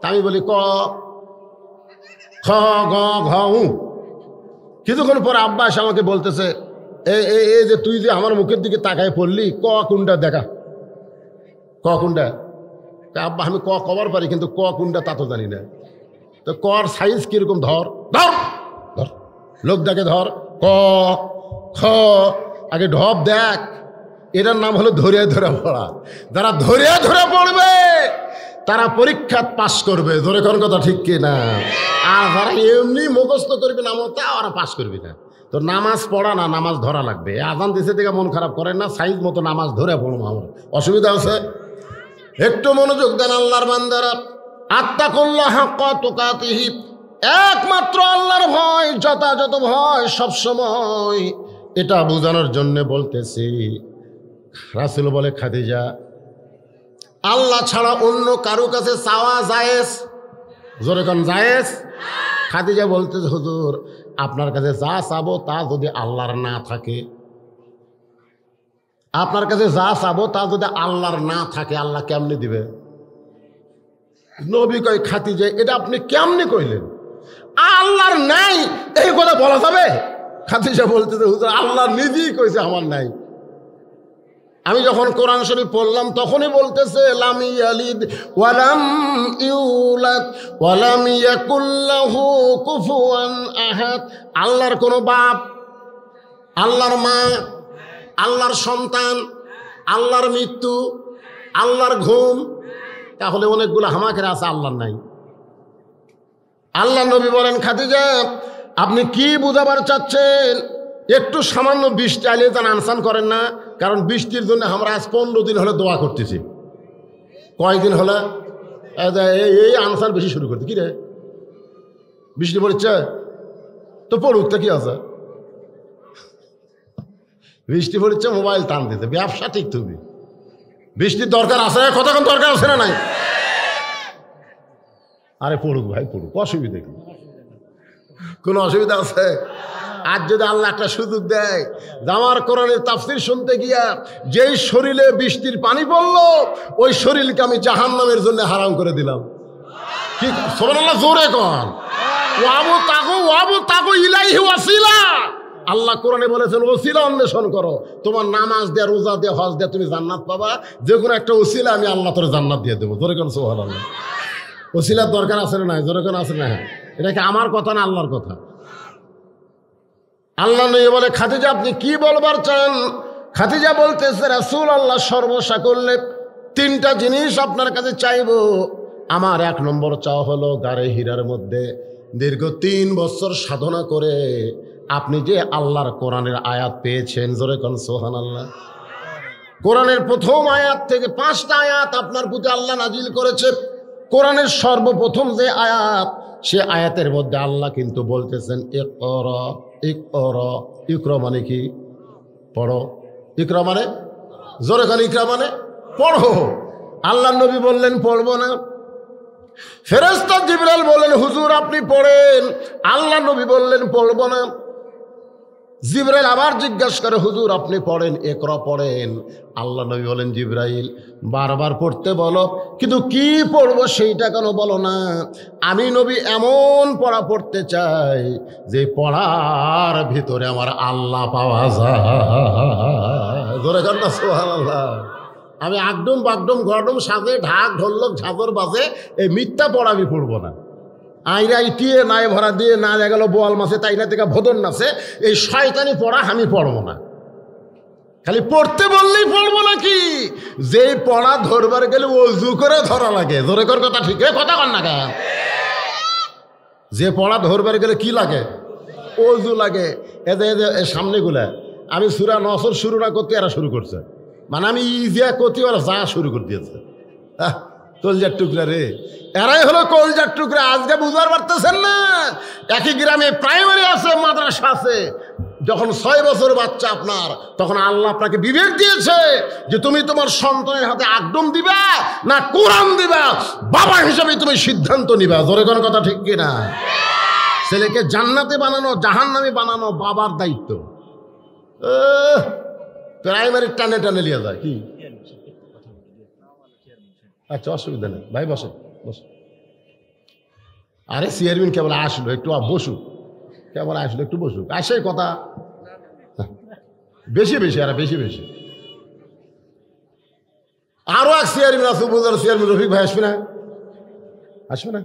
আমি বলি ক খ গ ঘ উ। কিছুক্ষণ পরে আব্বা এসে আমাকে বলতেছে, এই যে তুই যে আমার মুখের দিকে তাকায় পড়লি, ক কোনটা দেখা, ক কোনটা? আব্বা আমি ক কবার পারি কিন্তু ক কোনটা তা তো জানি না। তো কর সাইজ কিরকম? ধর ধর ধর, লোক দেখে ধর, ক খ, আগে ঢপ দেখ। এটার নাম হলো ধরিয়া ধরে পড়া। যারা ধরিয়া ধরে পড়বে তারা পরীক্ষা পাস করবে। ধরে কোন কথা ঠিক কিনা? আর যারা এমনি মুখস্থ করবে না তা ওরা পাস করবি না। তো নামাজ পড়া না, নামাজ ধরা লাগবে। আজান দিছে থেকে মন খারাপ করেন না, সাইজ মতো নামাজ ধরে পড়বো। আমার অসুবিধা আছে? একটু মনোযোগ দেন আল্লাহর বান্দারা। আত্তাকুল্লাহ হাক্কা তুকাতিহি, একমাত্র আল্লাহর ভয় যথাযথ ভয় সবসময়। এটা বোঝানোর জন্য বলতেছি। রাসূল বলে খাদিজা আল্লাহ ছাড়া অন্য কারো কাছে চাওয়া জায়েজ? জোরে কোন জায়েজ? খাদিজা বলতেছে হুজুর আপনার কাছে যা চাবো তা যদি আল্লাহর না থাকে, আপনার কাছে যা চাবো তা যদি আল্লাহর না থাকে, আল্লাহ কেমনে দিবে? নবী কয় খাদিজা এটা আপনি কেমনে কইলেন? আল্লাহর নাই এই কথা বলা যাবে? খাদিজা বলতেছে হুজুর আল্লাহ নিজেই কইছে আমার নাই। আমি যখন কোরআন শরীফ পড়লাম তখনই বলতেছে লাম ইয়ালিদ ওয়ালাম ইউলাদ ওয়ালাম ইয়াকুল লাহু কুফুয়ান আহাদ। আল্লাহর কোনো বাপ, আল্লাহর মা, আল্লাহর সন্তান, আল্লাহর মৃত্যু, আল্লাহর ঘুম, তাহলে অনেকগুলো হামাকের আছে, আল্লাহর নাই। আল্লাহ নবী বলেন খাদিজা আপনি কি বুঝাবার চাচ্ছেন? একটু সামান্য বৃষ্টি আইলে তার আনসান করেন না? কারণ বৃষ্টির জন্য আমরা আজ 15 দিন হলে দোয়া করতেছি। কয়দিন হলে এই আনসান বেশি শুরু করতে। কি রে বৃষ্টি পড়ছে তো পড়ুক, তা কি আছে? বৃষ্টি পড়ছে মোবাইল টান দিতে, ব্যবসা ঠিক তুমি। বৃষ্টির দরকার আছে, কতক্ষণ দরকার আছে না নাই? আরে পড়ুক ভাই পড়ুক, অসুবিধা কি? কোনো অসুবিধা আছে? আজ যদি আল্লাহ একটা সুযোগ দেয়, আমার কোরআনের তাফসীর শুনতে গিয়া যেই শরীরে বৃষ্টির পানি পড়লো ওই শরীরকে আমি জাহান্নামের জন্য হারাম করে দিলাম। কি সুবহানাল্লাহ, জোরে কন। ওয়াবু তাগু ইলাইহি ওয়াসিলা, আল্লাহ কোরআনে বলেছেন ওসিলা অন্বেষণ করো, তোমার নামাজ দেয়া, রোজা দেয়া, হজ দেয়া, তুমি জান্নাত পাবা। যে কোনো একটা ওসিলা আমি আল্লাহ তোর জান্নাত দিয়ে দেবো। জোরে কেন সুবহানাল্লাহ। ওসিলার দরকার আছে না নাই? জোরে কেন আছে না? এটা কি আমার কথা না আল্লাহর কথা? আল্লাহ নবী বলে খাদিজা আপনি কি বলবার চান? খাদিজা বলতেছে রাসূলুল্লাহ সর্বসাকুল্যে তিনটা জিনিস আপনার কাছে চাইবো। আমার 1 নম্বর চাওয়া হলো গারে হীরার মধ্যে দীর্ঘ 3 বছর সাধনা করে আপনি যে আল্লাহর কোরআনের আয়াত পেয়েছেন, জোরে কোন সুবহানাল্লাহ। কোরআনের প্রথম আয়াত থেকে 5টা আয়াত আপনার প্রতি আল্লাহ নাজিল করেছে। কোরআনের সর্বপ্রথম যে আয়াত, সে আয়াতের মধ্যে আল্লাহ কিন্তু বলতেছেন ইকরা ইকরা। ইকরা মানে কি? পড়ো। ইকরা মানে জোরে কোন ইকরা মানে পড়ো। আল্লাহ নবী বললেন পড়বো না। ফেরেশতা জিবরাইল বললেন হুজুর আপনি পড়েন। আল্লাহ নবী বললেন পড়বো না। জিবরাইল আবার জিজ্ঞাসা করে হুজুর আপনি পড়েন, ইকরা পড়েন। আল্লাহ নবী বলেন জিবরাইল বারবার পড়তে বলো, কিন্তু কি পড়বো সেইটা কেন বলো না? আমি নবী এমন পড়া পড়তে চাই যে পড়ার ভিতরে আমার আল্লাহ পাওয়া যায়। জোরে কর না সুবহানাল্লাহ। আমি আগডুম বাগডুম গরডুম সাজে ঢাক ঢোলক ঝাঁঝর বাজে এই মিথ্যা পড়া আমি পড়বো না। আইরা ইটিয়ে নাই ভরা দিয়ে না গেল বোয়াল মাছে তাইনা থেকে ভোদন নাচে, এই শয়তানি পড়া আমি পড়বো না। খালি পড়তে বললেই পড়বো নাকি? যে পড়া ধরবার গেলে ওযু করে ধরা লাগে। জোরে কর কথা, ঠিক কথা কর না কেন? যে পড়া ধরবার গেলে কি লাগে? ওযু লাগে। এদের সামনে গুলা আমি সূরা নসর শুরু না করতে এরা শুরু করছে, মানে আমি ইজিয়া করতে ওরা যা শুরু করে দিয়েছে। কলজার টুকরা রে, এরাই হলো কলজার টুকরা। আজকে বুঝবার পারতেছেন না? একই গ্রামে প্রাইমারি আছে, মাদ্রাসা আছে। যখন 6 বছর বাচ্চা আপনার, তখন আল্লাহ আপনাকে বিবেক দিয়েছে যে তুমি তোমার সন্তানের হাতে আকদম দিবা না কোরআন দিবা। বাবা হিসাবে তুমি সিদ্ধান্ত নিবা। জোরে কোন কথা ঠিক কিনা? ছেলেকে জান্নাতে বানানো জাহান্নামে বানানো বাবার দায়িত্ব। প্রাইমারি টানে টানে লিয়ে যায় কি? আচ্ছা অসুবিধা নেই ভাই, বসে বসে। আরে চেয়ারম্যান কেবল আসলো, একটু বসুক। কেবল আসলো, একটু বসুক। আসে কথা বেশি বেশি, আর বেশি বেশি। আরো এক চেয়ারম্যান আছে, উপজেলার চেয়ারম্যান রফিক ভাই আসবে না? আসবে না?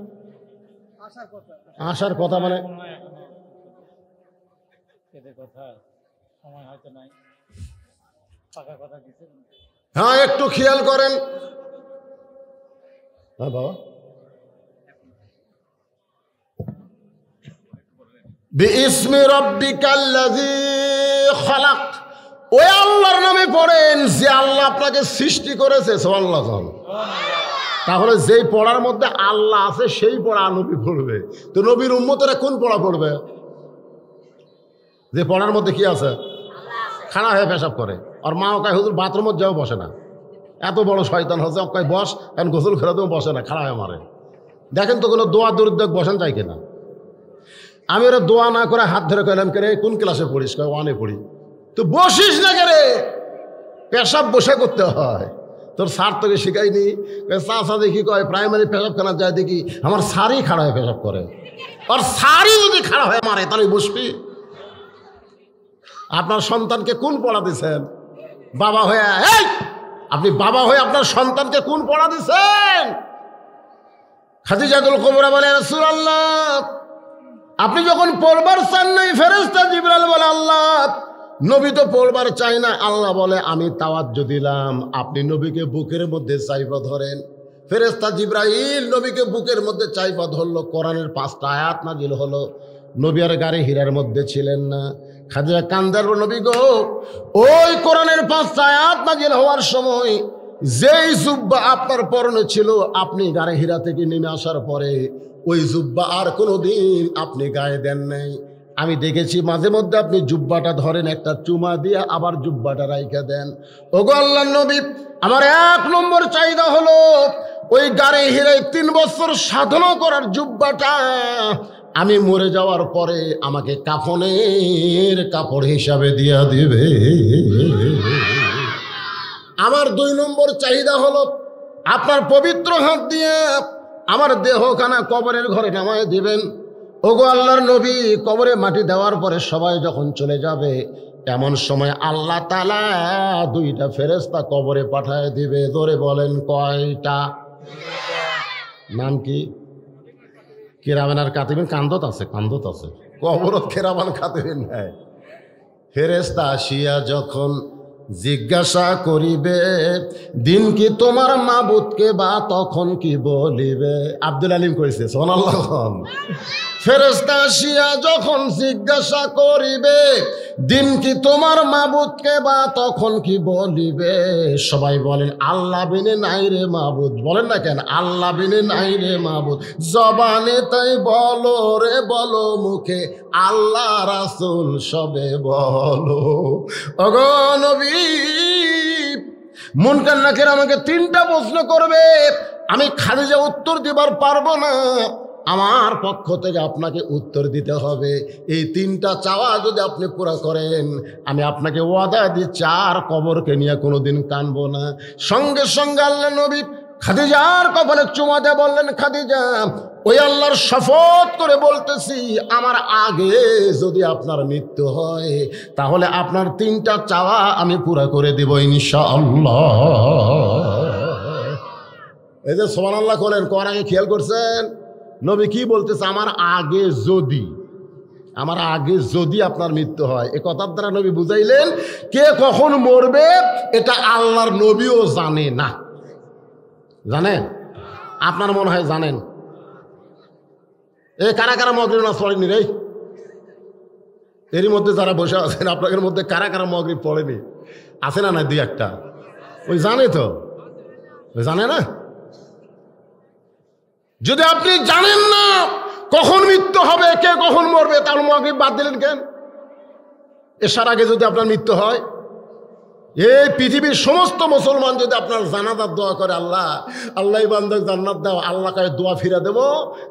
আসার কথা মানে হ্যাঁ একটু খেয়াল করেন। হ্যাঁ বাবা, বিইসমি রাব্বিকাল্লাযী খালাক। ওই আল্লাহর নামে পড়েন যে আল্লাহ আপনাকে সৃষ্টি করেছে। সুবহানাল্লাহ। তাহলে যেই পড়ার মধ্যে আল্লাহ আছে সেই পড়া নবী পড়বে। তো নবীর উম্মতেরা কোন পড়া পড়বে? যে পড়ার মধ্যে কি আছে? খাড়া হয়ে পেশাব করে। আর মা ওকায় হুজুর বাথরুমত যাও বসে না। এত বড় শয়তান হচ্ছে, ওকায় বস, এখন গোসল করে তো বসে না, খাড়া হয়ে মারে। দেখেন তো কোনো দোয়া দুরুদ্দেক বসেন চাই কিনা? আমি ওরা দোয়া না করে হাত ধরে কইলাম কে রে কোন ক্লাসে পড়িস? কয় 1-এ পড়ি। তো বসিস না কে রে? পেশাব বসে করতে হয়। তোর স্যার তোকে শিখাইনি? চাষা দেখি কয় প্রাইমারি পেশাবখানা যায় দেখি আমার স্যারই খাড়া হয়ে পেশাব করে। আর স্যারই যদি খাড়া হয়ে মারে তাহলে বসবি? আপনার সন্তানকে কোন পড়া দিচ্ছেন? বাবা হয়ে আপনি বাবা হয়ে আপনার সন্তানকে কোন পড়া দিচ্ছেন? খাদিজাতুল কুবরা বলে রাসূলুল্লাহ আপনি যখন পড়বার চান নাই, ফেরেশতা জিবরাইল বলে আল্লাহ নবী তো পড়বার চাই না। আল্লাহ বলে আমি তাওয়াজ্জুহ দিলাম, আপনি নবীকে বুকের মধ্যে চাইপা ধরেন। ফেরেশতা জিবরাইল নবীকে বুকের মধ্যে চাইপা ধরলো। কোরআনের 5টা আয়াত নাজিল হলো। নবী আর গাড়ি হীরার মধ্যে ছিলেন না। খাদিজা কান্দার নবী গো, ওই কোরআনের 5টা আয়াত নাজিল হওয়ার সময় যেই জুব্বা আপনার পরনে ছিল, আপনি গাড়ি হীরা থেকে নেমে আসার পরে ওই জুব্বা আর কোনোদিন আপনি গায়ে দেন নাই। আমি দেখেছি মাঝে মধ্যে আপনি জুব্বাটা ধরেন, একটা চুমা দিয়ে আবার জুব্বাটা রাইখা দেন। ওগো আল্লাহর নবী, আমার 1 নম্বর চাহিদা হলো ওই গাড়ি হীরায় 3 বছর সাধনা করার জুব্বাটা আমি মরে যাওয়ার পরে আমাকে কাফনের কাপড় হিসাবে দিয়া দিবে। আমার 2 নম্বর চাহিদা হলো আপনার পবিত্র হাত দিয়ে আমার দেহখানা কবরের ঘরে নামায় দিবেন। ওগো আল্লাহর নবী, কবরে মাটি দেওয়ার পরে সবাই যখন চলে যাবে, এমন সময় আল্লাহ তাআলা দুইটা ফেরেশতা কবরে পাঠায় দিবে। ধরে বলেন কয়টা? নাম কি? কিরামান আর কাতিবিন। কান্দত আছে, কান্দত আছে, কবরত কিরামান কাতিবিন নাই। ফেরেশতা আসিয়া যখন জিজ্ঞাসা করিবে, দিন কি তোমার মাবুদকে, বা তখন কি বলিবে? আব্দুল আলিম কইছে সুবহানাল্লাহ। ফেরেশতা আসিয়া যখন জিজ্ঞাসা করিবে, দিন কি তোমার মাবুদকে, বা তখন কি বলিবে? সবাই বলেন আল্লাহ বিনে নাই রে মাবুদ। বলেন না কেন? আল্লাহ বিনে নাই রে মাবুদ। জবানে তাই বলো রে বলো, মুখে আল্লাহ রাসূল সবে বলো। ওগো নবী, মুনকার নাকির আমাকে 3টা প্রশ্ন করবে, আমি খাদিজা উত্তর দিবার পারবো না। আমার পক্ষ থেকে আপনাকে উত্তর দিতে হবে। এই 3টা চাওয়া যদি আপনি পুরা করেন, আমি আপনাকে ওয়াদা দিচ্ছি আর কবরকে নিয়ে কোনোদিন কানবো না। সঙ্গে সঙ্গে আল্লাহ নবী খাদিজার কপালে চুমা দিয়ে বললেন, খাদিজা, ওই আল্লাহর শপথ করে বলতেছি, আমার আগে যদি আপনার মৃত্যু হয়, তাহলে আপনার 3টা চাওয়া আমি পুরা করে দেব ইনশাআল্লাহ। এই যে সুবহানাল্লাহ বলেন, কোন আগে খেয়াল করছেন নবী কি বলতেছে? আমার আগে যদি আপনার মৃত্যু হয়। এ কথার দ্বারা নবী বুঝাইলেন কে কখন মরবে এটা আল্লাহর নবীও জানে না। জানেন? আপনার মনে হয় জানেন। এ কারা কারা মাগরিব নামাজ পড়েনি রে? এরই মধ্যে যারা বসে আছেন, আপনাদের মধ্যে কারা কারা মাগরিব পড়েনি? আছে না? নাই 2-1টা। ওই জানে তো, ওই জানে না। যদি আপনি জানেন না কখন মৃত্যু হবে, কে কখন মরবে, তাহলে মাগরিব বাদ দিলেন কেন? এসার আগে যদি আপনার মৃত্যু হয়, এই পৃথিবীর সমস্ত মুসলমান যদি আপনার জানাজার দোয়া করে, আল্লাহ আল্লাহ বান্দাকে জান্নাত দাও, আল্লাহ কাছে দোয়া ফিরে দেবো,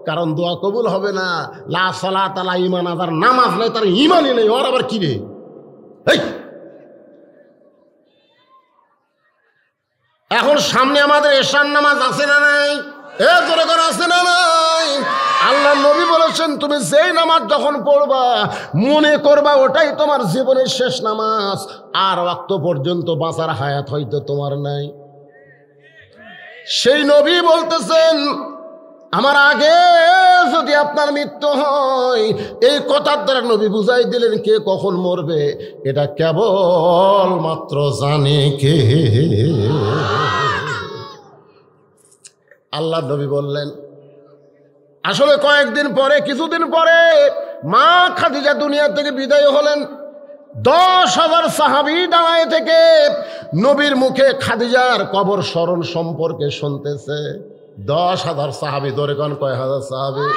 কারণ দোয়া কবুল হবে না। লা সালাত আলা ঈমান, আদার নামাজ নাই, তার ঈমানই নেই, ওর আবার কি রে? এখন সামনে আমাদের এশার নামাজ আছে না নাই? এ জোরে করে আছে না নাই? আল্লাহ নবী বলেছেন, তুমি যেই নামাজ যখন পড়বা মনে করবা ওটাই তোমার জীবনের শেষ নামাজ, আর ওয়াক্ত পর্যন্ত বাঁচার হায়াত হয়তো তোমার নাই। সেই নবী বলতেছেন, আমার আগে যদি আপনার মৃত্যু হয়, এই কথার দ্বারা নবী বুঝাই দিলেন কে কখন মরবে এটা কেবল মাত্র জানে কে? আল্লাহ নবী বললেন, আসলে কয়েকদিন পরে, কিছুদিন পরে মা খাদিজা দুনিয়া থেকে বিদায় হলেন। 10,000 সাহাবী দাঁড়ায় থেকে নবীর মুখে খাদিজার কবর স্মরণ সম্পর্কে শুনতেছে। 10,000 সাহাবী। ধরে কোন কয় হাজার সাহাবী?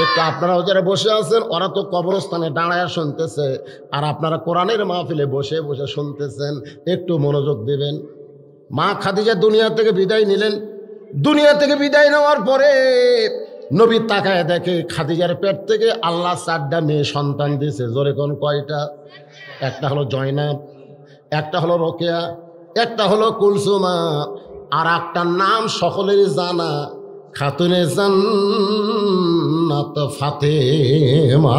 একটু আপনারাও যারা বসে আছেন, ওরা তো কবরস্থানে দাঁড়ায় শুনতেছে, আর আপনারা কোরআনের মাহফিলে বসে বসে শুনতেছেন। একটু মনোযোগ দিবেন। মা খাদিজা দুনিয়া থেকে বিদায় নিলেন। দুনিয়া থেকে বিদায় নেওয়ার পরে নবী তাকায় দেখে খাদিজার পেট থেকে আল্লাহ 4টা মেয়ে সন্তান দিয়েছে। জোরে কোন কয়টা? একটা হলো জয়নাব, একটা হলো রোকেয়া, একটা হলো কুলসুমা, আর একটা নাম সকলেরই জানা, খাতুনে জান্নাত ফাতেমা।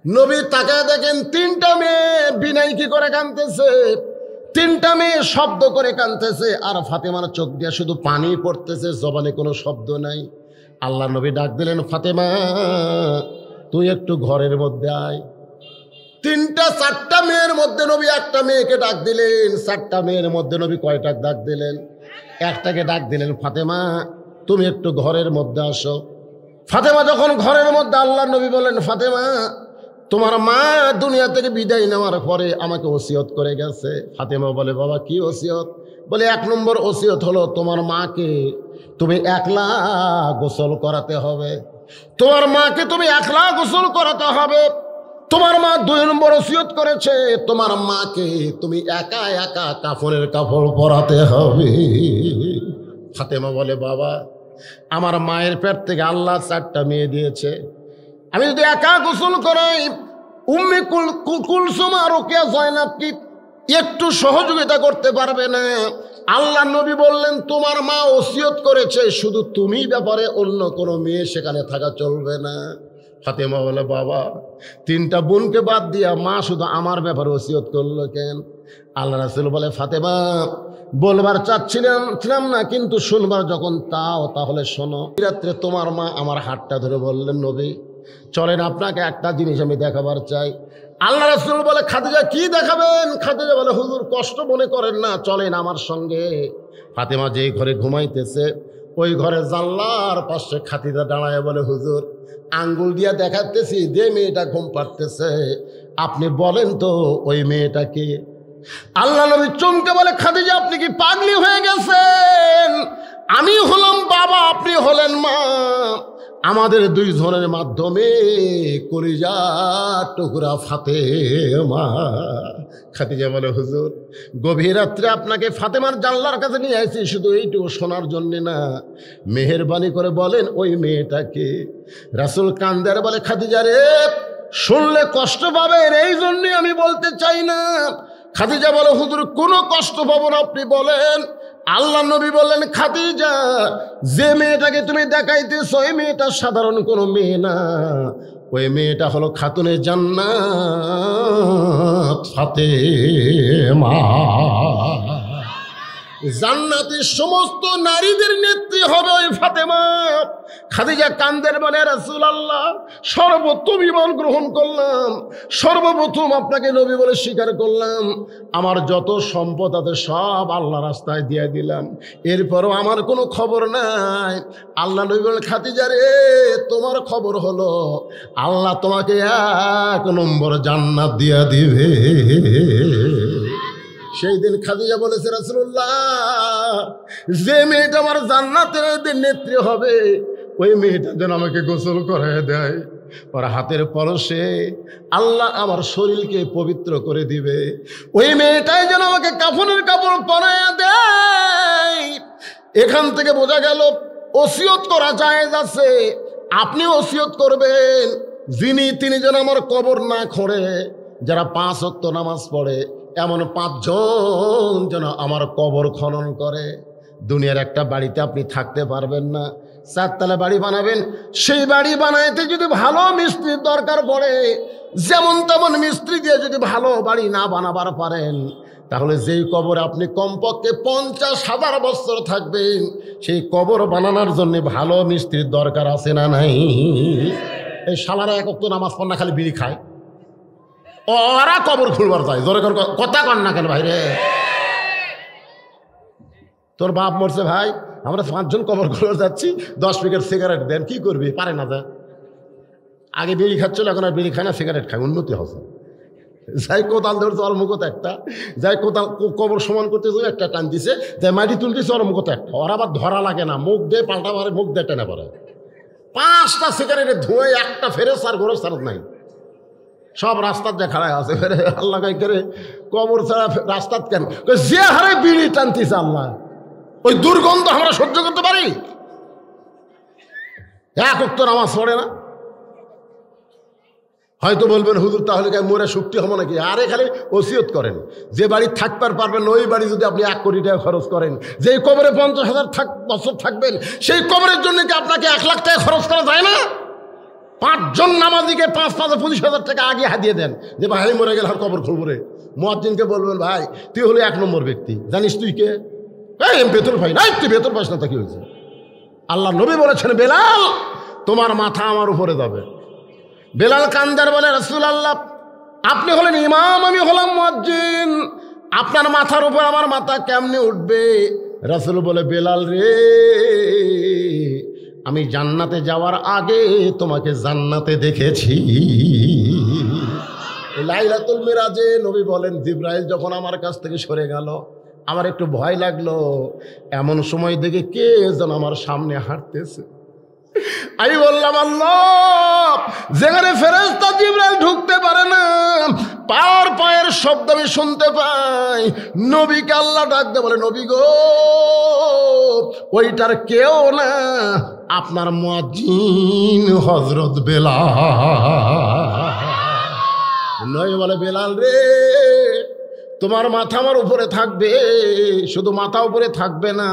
নবী তাকায় দেখেন 3টা মেয়ে বিনাই কি করে কাঁদতেছে। 3টা মেয়ে শব্দ করে কাঁদতেছে, আর ফাতেমার চোখ দিয়ে শুধু পানি পড়তেছে, জবানে কোনো শব্দ নাই। আল্লাহ নবী ডাক দিলেন, ফাতেমা তুই একটু ঘরের মধ্যে আয়। 4টা মেয়ের মধ্যে নবী একটা মেয়েকে ডাক দিলেন। 4টা মেয়ের মধ্যে নবী কয়টা ডাক দিলেন? একটাকে ডাক দিলেন, ফাতেমা তুমি একটু ঘরের মধ্যে আসো। ফাতেমা যখন ঘরের মধ্যে, আল্লাহ নবী বলেন, ফাতেমা তোমার মা দুনিয়া থেকে বিদায় নেওয়ার পরে আমাকে ওসিয়ত করে গেছে। ফাতেমা বলে, বাবা কি ওসিয়ত? বলে 1 নম্বর ওসিয়ত হলো তোমার মাকে তুমি একলা গোসল করাতে হবে। তোমার মাকে তুমি একলা গোসল করাতে হবে। তোমার মা 2 নম্বর ওসিয়ত করেছে, তোমার মাকে তুমি একা একা কাফনের কাপড় পরাতে হবে। ফাতেমা বলে, বাবা আমার মায়ের পেট থেকে আল্লাহ 4টা মেয়ে দিয়েছে, আমি যদি একা গোসল করাই, উম্মে কুলসুম আর রোকেয়া জয়নাব কি একটু সহযোগিতা করতে পারবে না? আল্লাহ নবী বললেন তোমার মা ওসিয়ত করেছে, শুধু তুমি ব্যাপারে অন্য কোনো মেয়ে সেখানে থাকা চলবে না। ফাতেমা বলে বাবা, তিনটা বোনকে বাদ দিয়া মা শুধু আমার ব্যাপারে ওসিয়ত করলো কেন? আল্লাহ রাসূল বলে ফাতেমা, বলবার চাচ্ছিলাম না, কিন্তু শুনবার যখন তাহলে শোনো। রাত্রে তোমার মা আমার হাতটা ধরে বললেন নবী চলেন, আপনাকে একটা জিনিস আমি দেখাবার চাই। আল্লাহ রাসূল বলে খাদিজা কি দেখাবেন? খাদিজা বলে হুজুর কষ্ট মনে করেন না, চলেন আমার সঙ্গে। ফাতেমা যেই ঘরে ঘুমাইতেছে ওই ঘরে জানলার পাশে খাদিজা দাঁড়ায় বলে হুজুর আঙ্গুল দিয়া দেখাতেছি যে মেয়েটা ঘুম পাড়তেছে, আপনি বলেন তো ওই মেয়েটাকে। আল্লাহ নবী চমকে বলে খাদিজা আপনি কি পাগলি হয়ে গেছেন? আমি হলাম বাবা, আপনি হলেন মা, আমাদের দুইজনের মাধ্যমে কলিজা টুকরা ফাতেমা। খাদিজা বলে হুজুর গভীর রাত্রে আপনাকে ফাতেমার জানলার কাছে নিয়ে আসছি শুধু এইটুকু শোনার জন্য না, মেহেরবানি করে বলেন ওই মেয়েটাকে। রাসূল কান্দার বলে খাদিজা রে, শুনলে কষ্ট পাবেন এই জন্যে আমি বলতে চাই না। খাদিজা বলে হুজুর কোনো কষ্ট পাবো না, আপনি বলেন। আল্লাহ নবী বললেন খাদিজা যে মেয়েটাকে তুমি দেখাইতেছ ওই মেয়েটা সাধারণ কোনো মেয়ে না, ওই মেয়েটা হলো খাতুনে জান্নাত ফাতেমা। জান্নাতের সমস্ত নারীদের নেত্রী হবে ওই ফাতেমা। খাদিজা কান্দের বলে রাসূলুল্লাহ সর্বোত্তম ঈমান গ্রহণ করলাম, সর্বপ্রথম আপনাকে নবী বলে স্বীকার করলাম, আমার যত সম্পদ আছে সব আল্লাহ রাস্তায় দিয়ে দিলাম, এরপরও আমার কোনো খবর নাই। আল্লাহ নবী বলেন খাদিজা রে তোমার খবর হলো আল্লাহ তোমাকে 1 নম্বর জান্নাত দিয়া দিবে। সেই দিন খাদিজা বলেছে রাসূলুল্লাহ যে মেয়েটা আমার জান্নাতের নেত্রী হবে ওই মেয়েটা যেন আমাকে গোসল করায় দেয়, ওর হাতের পরশে আল্লাহ আমার শরীরকে পবিত্র করে দিবে, ওই মেয়েটাই যেন আমাকে কাফনের কাপড় পরায় দেয়। এখান থেকে বোঝা গেল ওসিয়ত করা জায়েজ আছে, আপনি ওসিয়ত করবেন তিনি যেন আমার কবর না খোঁড়ে। যারা 5 ওয়াক্ত নামাজ পড়ে এমন 5 জন যেন আমার কবর খনন করে। দুনিয়ার একটা বাড়িতে আপনি থাকতে পারবেন না, 4 তলা বাড়ি বানাবেন, সেই বাড়ি বানাইতে যদি ভালো মিস্ত্রির দরকার পড়ে, যেমন তেমন মিস্ত্রি দিয়ে যদি ভালো বাড়ি না বানাবার পারেন, তাহলে যেই কবরে আপনি কমপক্ষে 50,000 বছর থাকবেন, সেই কবর বানানোর জন্য ভালো মিস্ত্রির দরকার আছে না নাই? এই শালারা 1 ওয়াক্ত নামাজ পড়ে না, খালি বিড়ি খায়, ওরা কবর খুলবার যায়। জোরে কথা কন না কেন ভাই রে? তোর বাপ মরছে ভাই, আমরা 5 জন কবর খুলবার যাচ্ছি, 10 প্যাকেট সিগারেট দেন, কি করবি? পারে না যা, আগে বিড়ি খাচ্ছিল এখন আর বিড়ি খায় না, সিগারেট খায়, উন্নতি হচ্ছে। যাই কোদাল ধরছে ওর মুখত একটা, যাই কোদাল কবর সমান করতে একটা টান দিছে, যাই মাটি তুলতেছে ওর মুখত একটা, ওর আবার ধরা লাগে না, মুখ দিয়ে পাল্টা মারে, মুখ দিয়ে টেনে পড়ে। 5টা সিগারেটের ধোঁয়ায় একটা ফেরেস আর গরজ সারত নাই, সব রাস্তার যে খাড়ায় আছে। ফেরে আল্লাহ করে কবর ছাড়া রাস্তাত কেন? যে হারে বিড়ি টানতেছে আল্লাহ, ওই দুর্গন্ধ আমরা সহ্য করতে পারি? 1 ওয়াক্ত নামাজ পড়ে না। হয়তো বলবেন হুজুর তাহলে মরে শক্তি হবো নাকি? আরে খালি ওসিয়ত করেন, যে বাড়ি থাকবার পারবেন ওই বাড়ি যদি আপনি 1 কোটি টাকা খরচ করেন, যেই কবরে 50,000 বছর থাকবেন সেই কবরের জন্য কি আপনাকে 1 লাখ টাকা খরচ করা যায় না? 5 জন নামাজিকে 5,000 টাকা আগে হাতিয়ে দেন, যে ভাই মরে গেলে আর কবর খুলবো রে। মুয়াজ্জিনকে বলবেন ভাই তুই হলো 1 নম্বর ব্যক্তি, জানিস তুই কে? বেতন পাই না, তুই বেতন পাস না, তা কি হয়েছে? আল্লাহ নবী বলেছেন বেলাল তোমার মাথা আমার উপরে যাবে। বেলাল কান্দার বলে রাসূলুল্লাহ আপনি হলেন ইমাম, আমি হলাম মুয়াজ্জিন, আপনার মাথার উপর আমার মাথা কেমনে উঠবে? রাসূল বলে বেলাল রে আমি জান্নাতে যাওয়ার আগে তোমাকে জান্নাতে দেখেছি। লাইলাতুল মিরাজে নবী বলেন জিবরাইল যখন আমার কাছ থেকে সরে গেল আমার একটু ভয় লাগলো, এমন সময় দেখে কে যেন আমার সামনে হাঁটতেছে। আমি বললাম আল্লাহ, যেখানে ফেরেশতা জিবরাইল ঢুকতে পারে না পায়ের শব্দ আমি শুনতে পাই। নবীকে আল্লাহ ডাকতে বলে নবী গো ওইটার কেউ না, আপনার মুয়াজ্জিন হযরত বেলাল। নবী বলে বেলাল রে তোমার মাথা আমার উপরে থাকবে, শুধু মাথা উপরে থাকবে না,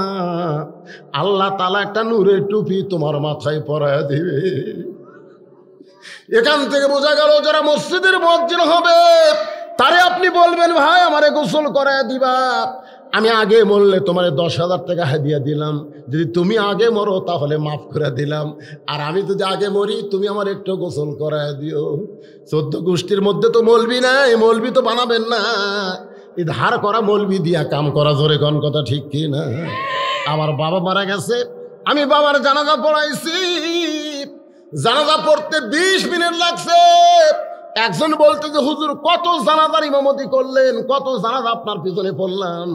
আল্লাহ তাআলা একটা নূরের টুপি তোমার মাথায় পরায়া দিবে। এখান থেকে বোঝা গেল যারা মসজিদের মুয়াজ্জিন হবে তারে আপনি বলবেন ভাই আমারে গোসল করায় দিবা, আমি আগে মরলে তোমার 10,000 টাকা হাদিয়া দিলাম, যদি তুমি আগে মরো তাহলে মাফ করে দিলাম, আর আমি যদি আগে মরি তুমি আমার একটু গোসল করায় দিও। 14 গোষ্ঠীর মধ্যে তো মৌলবি নাই, মৌলবি তো বানাবেন না, এই ধার করা মৌলবি দিয়া কাম করা, জোরে কোন কথা ঠিক কি না? আমার বাবা মারা গেছে, আমি বাবার জানাজা পড়াইছি, জানাজা পড়তে 20 মিনিট লাগছে। একজন বলতে যে হুজুর কত জানাজার ইমামতি করলেন, কত জানাজা আপনার পিছনে পড়লাম,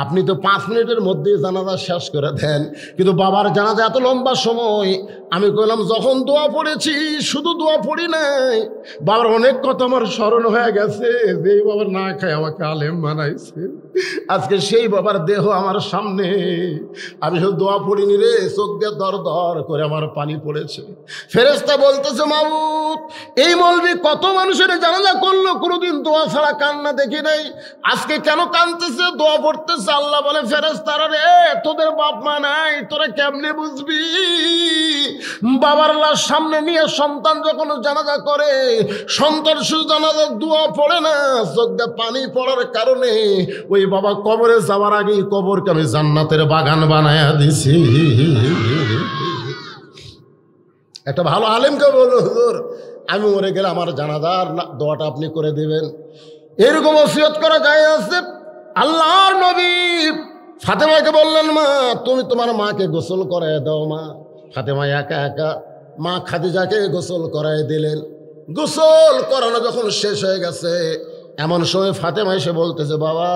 আপনি তো 5 মিনিটের মধ্যে জানাজা শেষ করে দেন, কিন্তু বাবার জানাজা এত লম্বা সময়। আমি কইলাম যখন দোয়া পড়েছি শুধু দোয়া পড়ি নাই, বাবার অনেক কথা আমার স্মরণ হয়ে গেছে, যেই বাবার না খায় আমাকে আলেম বানাইছে, আজকে সেই বাবার দেহ আমার সামনে, আমি শুধু দোয়া পড়িনি রে, চোখ দিয়ে দর দর করে আমার পানি পড়েছে। ফেরেশতা বলতেছে মাবুদ এই মৌলবি কত মানুষের জানাজা করলো, কোনোদিন দোয়া ছাড়া কান্না দেখি নাই, আজকে কেন কাঁদতেছে, দোয়া পড়তেছে। আল্লাহ বলে ফেরেশতারা রে তোদের বাপ মা নাই, তোরা কেমনে বুঝবি? বাবার লাশ সামনে নিয়ে সন্তান যখন জানাজা করে, সন্তান শুধু জানাজার দোয়া পড়ে না, চোখ দিয়ে পানি পড়ার কারণে ওই বাবা কবরে যাওয়ার আগেই কবরকে আমি জান্নাতের বাগান বানায়া দিছি। একটা ভালো আলেমকে বলল হুজুর আমি মরে গেলে আমার জানাজার দোয়াটা আপনি করে দিবেন, এরকম ওসিয়ত করা যায় আছে। আল্লাহর নবী ফাতেমাকে বললেন মা তুমি তোমার মাকে গোসল করায় দাও। মা ফাতেমা একা একা মা খাদিজাকে গোসল করায় দিলেন। গোসল করানো যখন শেষ হয়ে গেছে, এমন সময় ফাতেমা এসে বলতেছে বাবা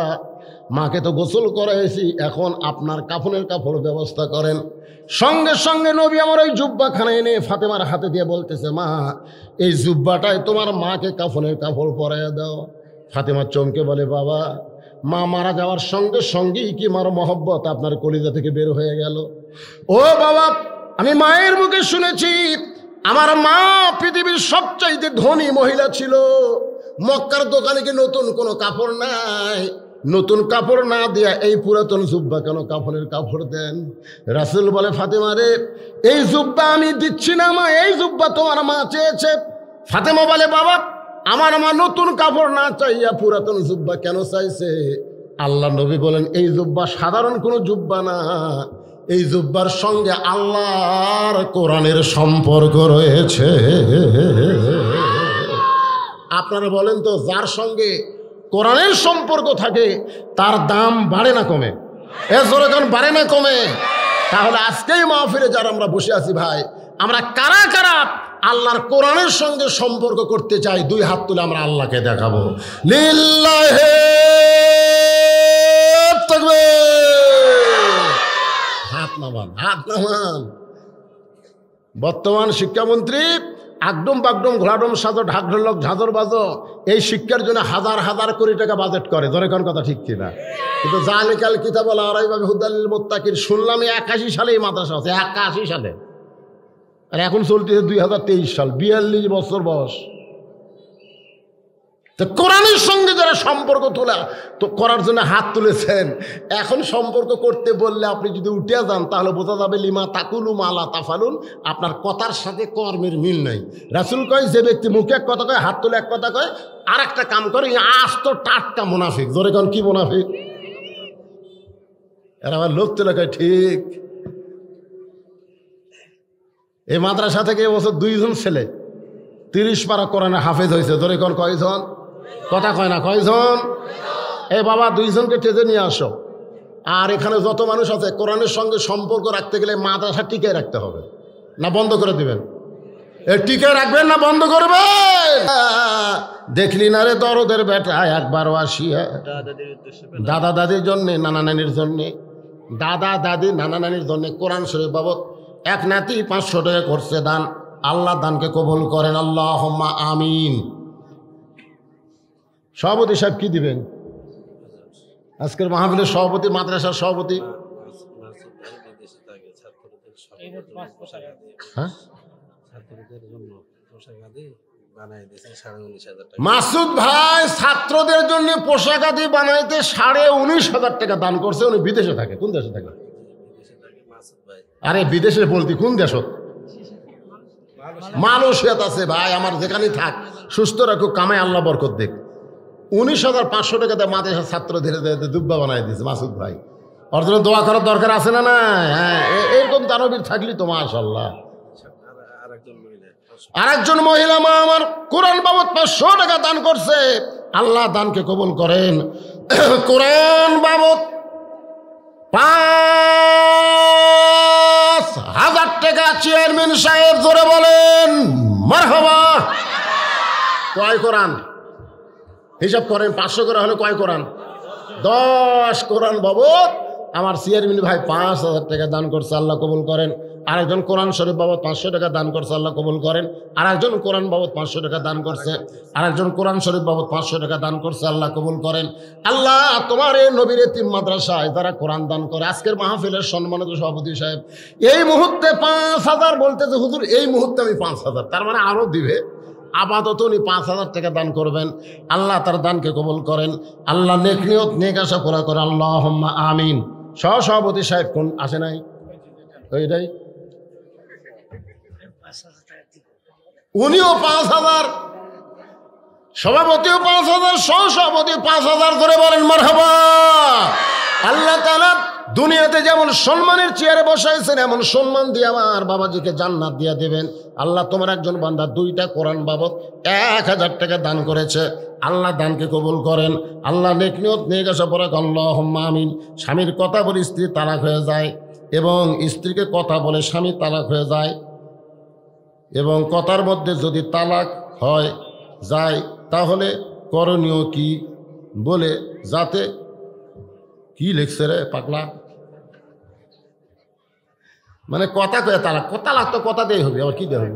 মাকে তো গোসল করাইছি, এখন আপনার কাফনের কাপড় ব্যবস্থা করেন। সঙ্গে সঙ্গে নবী আমার ওই জুব্বাখানা এনে ফাতেমার হাতে দিয়ে বলতেছে মা এই জুব্বাটায় তোমার মাকে কাফনের কাপড় পরাইয়া দাও। ফাতেমা চমকে বলে বাবা মা মারা যাওয়ার সঙ্গে সঙ্গেই কি মার মহব্বত আপনার কলিজা থেকে বের হয়ে গেল? ও বাবা আমি মায়ের মুখে শুনেছি আমার মা পৃথিবীর সবচাইতে ধনী মহিলা ছিল, মক্কার দোকানে কি নতুন কোনো কাপড় নাই, নতুন কাপড় না দিয়া এই পুরাতন জুব্বা কেন কাফনের কাপড় দেন? রাসূল বলে ফাতেমা রে এই জুব্বা আমি দিচ্ছি না মা, এই জুব্বা তোমার মা চেয়েছে। ফাতেমা বলে বাবা আমার মা নতুন কাপড় না চাইয়া পুরাতন জুব্বা কেন চাইছে? আল্লাহ নবী বলেন এই জুব্বা সাধারণ কোনো জুব্বা না, এই জুব্বার সঙ্গে আল্লাহর কোরআনের সম্পর্ক রয়েছে। আপনারা বলেন তো যার সঙ্গে কোরআনের সম্পর্ক থাকে তার দাম বাড়ে না কমে? এজোরে যখন বাড়ে না কমে, তাহলে আজকেই মাহফিলে যারা আমরা বসে আছি ভাই, আমরা কারা কারা আল্লাহর কোরআনের সঙ্গে সম্পর্ক করতে চাই? 2 হাত তুলে আমরা আল্লাহকে দেখাবো। লিল্লাহি তাকবীর, হাত নামান, হাত নামান। বর্তমান শিক্ষামন্ত্রী আগডুম বাগডুম ঘোড়াডুম সাজো ঢাক ঢোলক ঝাঁঝর বাজো এই শিক্ষার জন্য হাজার হাজার কোটি টাকা বাজেট করে, ধরে কোন কথা ঠিক কিনা? কিন্তু জালিকাল কিতাব আল রাইবা হুদালিল মুত্তাকিন শুনলাম 81 সালে এই মাদ্রাসা আছে, 81 সালে, আর এখন চলতেছে 2023 সাল, 42 বছর বয়স। তো কোরআনের সঙ্গে যারা সম্পর্ক তোলা তো করার জন্য হাত তুলেছেন, এখন সম্পর্ক করতে বললে আপনি যদি উঠে যান তাহলে বোঝা যাবে লিমা তাকুলু মালা তাফালুন, আপনার কথার সাথে কর্মের মিল নাই। রাসূল কয় যে ব্যক্তি মুখে এক কথা কয় হাত তুলে এক কথা কয় আর একটা কাম করে, আজ তো টাটকা মুনাফিক। জোরে কোন কি মুনাফিক? এরা আবার লোক তুলে কয় ঠিক। এই মাদ্রাসা থেকে এবছর 2 জন ছেলে 30 পারা কোরআনে হাফেজ হয়েছে। ধরে কোন কয়জন? কথা কয় না, কয়জন? এই বাবা 2 জনকে টেজে নিয়ে আসো। আর এখানে যত মানুষ আছে কোরআনের সঙ্গে সম্পর্ক রাখতে গেলে মাদ্রাসা টিকে রাখতে হবে, না বন্ধ করে দিবেন? টিকে রাখবেন না বন্ধ করবেন? দেখলি না রে দরদের বেটা একবার আসিয়া, দাদা দাদির জন্যে নানা নানির জন্যে, দাদা দাদি নানা নানির জন্যে কোরআন শরীফ বাবদ এক নাতি 500 টাকা করছে দান। আল্লাহ দানকে কবুল করেন, আল্লাহুম্মা আমিন। সভাপতি সাহেব কি দিবেন? আজকের মাহফিলের সভাপতি, মাদ্রাসার সভাপতি, হ্যাঁ মাসুদ ভাই ছাত্রদের জন্য পোশাক আদি বানাইতে 19,500 টাকা দান করছে। উনি বিদেশে থাকে। কোন দেশে থাকে? আরে বিদেশে বলতি কোন দেশ? মালয়েশিয়াত আছে ভাই। আমার যেখানেই থাক সুস্থ রাখুক, কামায় আল্লাহ বরকত দেখ। 19,500 টাকাতে মাদ্রাসার ছাত্র ধীরে ধীরে দুব্বা বানাই দিয়েছে মাসুদ ভাই। ওর জন্য দোয়া করার দরকার আছে না? না, হ্যাঁ, এরকম দানবীর থাকলি তো মাশাআল্লাহ। আরেকজন মহিলা মা আমার কোরআন বাবদ 500 টাকা দান করছে। আল্লাহ দানকে কবুল করেন। কোরআন বাবদ 5,000 টাকা চেয়ারম্যান সাহেব জোরে বলেন মারহাবা। কয় কোরআন হিসাব করেন? 500 করে হলে কয় কোরআন? 10 কোরআন বাবদ আমার চেয়ারম্যান ভাই 5,000 টাকা দান করছে। আল্লাহ কবুল করেন। আরেকজন কোরআন শরীফ বাবদ 500 টাকা দান করছে। আল্লাহ কবুল করেন। আরেকজন কোরআন বাবদ 500 টাকা দান করছে। আরেকজন কোরআন শরীফ বাবদ 500 টাকা দান করছে। আল্লাহ কবুল করেন। আল্লাহ তোমার এই নবীর এতিম মাদ্রাসায় যারা কোরআন দান করে, আজকের মাহফিলের সম্মানিত সভাপতি সাহেব এই মুহূর্তে 5,000 বলতেছে, হুজুর এই মুহূর্তে আমি 5,000, তার মানে আরো দিবে। আপাতত উনি 5,000 টাকা দান করবেন। আল্লাহ তার দানকে কবুল করেন। আল্লাহ নেক নিয়ত নেক আশা পুরা করে। আল্লাহুম্মা আমিন। সভাপতি সাহেব কোন আসে নাই? ওইটাই উনিও 5,000, সভাপতিও 5,000, সহসভাপতি 5,000 করে বলেন মারহাবা। আল্লাহ তাআলা দুনিয়াতে যেমন সম্মানের চেয়ারে বসাইছেন এমন সম্মান দিয়ে আমার বাবাজিকে জান্নাত দিয়ে দেবেন। আল্লাহ তোমার একজন বান্দা 2টা কোরআন বাবদ 1,000 টাকা দান করেছে। আল্লাহ দানকে কবুল করেন। আল্লাহ নেক নিয়ত নেক আশা পরাক। আল্লাহুম্মা আমিন। স্বামীর কথা বলে স্ত্রী তালাক হয়ে যায় এবং স্ত্রীকে কথা বলে স্বামী তালাক হয়ে যায় এবং কথার মধ্যে যদি তালাক হয় যায় তাহলে করণীয় কি বলে যাতে কি লিখছে রে পাগলা, মানে কথা কয়ে তালাক, তালাক তো কথা দিয়ে হবে, আবার কি দিয়ে হবে?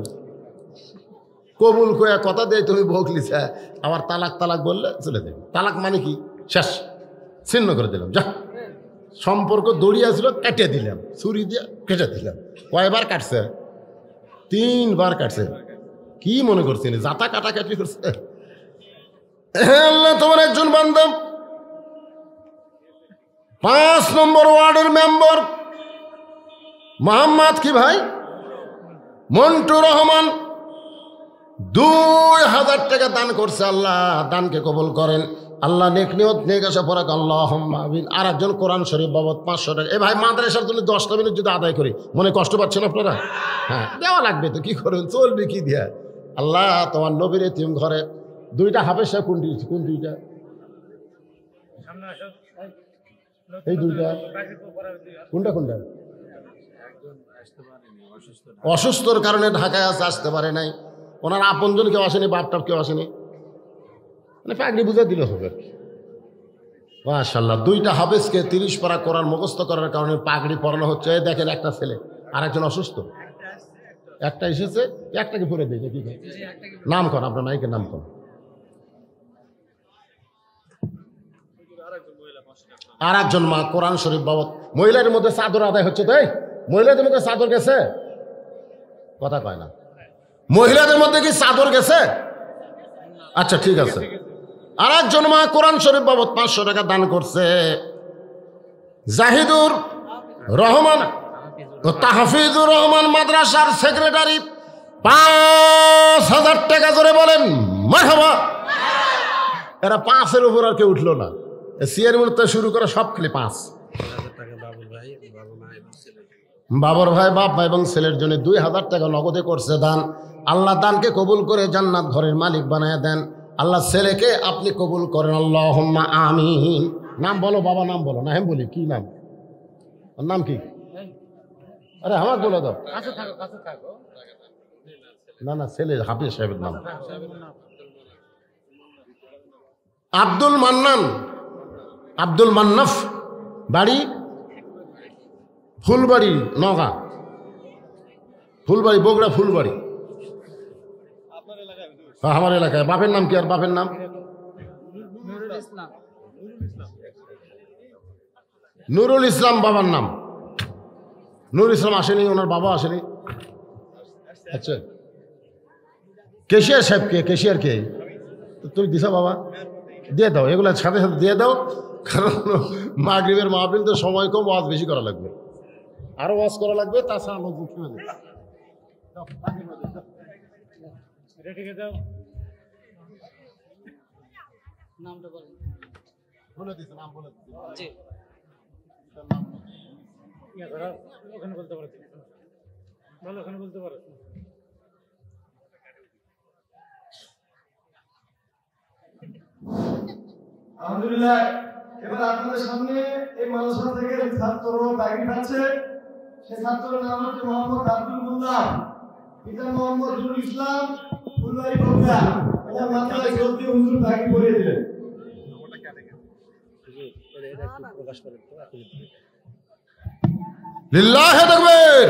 কবুল কয়ে কথা দিয়ে তুমি ভোগ লিছা, আবার তালাক তালাক বললে চলে দেবে। তালাক মানে কি? শেষ, ছিন্ন করে দিলাম, যা সম্পর্ক দড়িয়া ছিল কেটে দিলাম, ছুরি দিয়ে কেটে দিলাম। কয়বার কাটছে? 3 বার কাটছে। কি মনে করছেন যাতা কাটাকাটি করছে? আল্লাহ তোমার একজন বান্দা 5 নম্বর ওয়ার্ডের মেম্বার মোহাম্মদ কি ভাই মন্টু রহমান 2,000 টাকা দান করছে। আল্লাহ দানকে কবুল করেন। আল্লাহ নেক নিয়ত নেক আশা পরাক। আল্লাহুম্মা আমিন। আর একজন কোরআন শরীফ বাবদ 500 টাকা। ভাই মাদ্রাসার জন্য 10টা মিনিট যদি আদায় করি, মনে কষ্ট পাচ্ছেন আপনারা? হ্যাঁ, দেওয়া লাগবে তো, কি করবেন, চলবে কি দিয়া। আল্লাহ তোমার নবীর এতিম ঘরে 2টা হাফেজ সাহেব কোন 2টা? এই 2টা কোনটা? অসুস্থর কারণে ঢাকায় আসতে পারে নাই। ওনার আপনজন কেউ আসেনি, বাপটাপ কেউ আসেনি, মানে পাগড়ি বুঝে দিলে হবে। মাশাআল্লাহ 2টা হাফেজকে 30 পারা কোরআন মুখস্থ করার কারণে পাগড়ি পরানো হচ্ছে। দেখেন একটা ছেলে আর একজন অসুস্থ, একটা এসেছে, একটাকে পরে দিই কি নাম কর, আপনার মাইকের নাম কর। আর একজন মা কোরআন শরীফ বাবদ, মহিলাদের মধ্যে চাদর আদায় হচ্ছে, তাই মহিলাদের মধ্যে চাদর গেছে, কথা কয় না, মহিলাদের মধ্যে কি চাদর গেছে? আচ্ছা ঠিক আছে। আর একজন মা কোরআন শরীফ বাবদ 500 টাকা দান করছে। জাহিদুর রহমান ও তাহফিজুর রহমান মাদ্রাসার সেক্রেটারি 5,000 টাকা করে বলেন মারহাবা। এরা 5-এর উপর আর কেউ উঠলো না। চেয়ারম্যান তো শুরু করে সব খালি 5। বাবর ভাই বাপ ভাই এবং ছেলের জন্য 2,000 টাকা নগদে করছে দান। আল্লাহ দানকে কবুল করে জান্নাত ঘরের মালিক বানায় দেন। আল্লাহ ছেলেকে আপনি কবুল করেন। আল্লাহুম্মা আমিন। নাম বলো বাবা, নাম বলো না, আমি বলি কি নাম? নাম কি? আরে আমার বলে দাও। না না, ছেলে হাফিজ সাহেবের নাম আব্দুল মান্নান, আব্দুল মান্নাফ, বাড়ি ফুলবাড়ি, নওগাঁ ফুলবাড়ি, বগুড়া ফুলবাড়ি, আমার এলাকায়। বাপের নাম কি? আর বাপের নাম নুরুল ইসলাম, বাবার নাম নুরুল ইসলাম। আসেনি, ওনার বাবা আসেনি। আচ্ছা কেশিয়ার সাহেব কে? কেশিয়ার কে? তুমি দিছো বাবা, দিয়ে দাও, এগুলো সাথে সাথে দিয়ে দাও, কারণ মাগরিবের মাহফিল তো সময় কম, ওয়াজ বেশি করা লাগবে, আরো ওয়াজ করা লাগবে, তাছাড়া লোক শুনে দেবে। নামটা বলেন। বলে দিচ্ছে, নাম বলে দিচ্ছে। জি। ওখানে বলতে পারো, ভালো, ওখানে বলতে পারো। আলহামদুলিল্লাহ, এবার আপনাদের সামনে এই মাদ্রাসা থেকে ছাত্র ব্যাগি খাচ্ছে। সে ছাত্রের নাম হচ্ছে মোহাম্মদ আব্দুল মোল্লা, পিতা মোহাম্মদ নুরুল ইসলাম, ফুলবাড়ি বগুড়া। ওনার মাথায় জলদি হুজুর ব্যাগি পরিয়ে দিলেন। লিল্লাহে তাকবীর।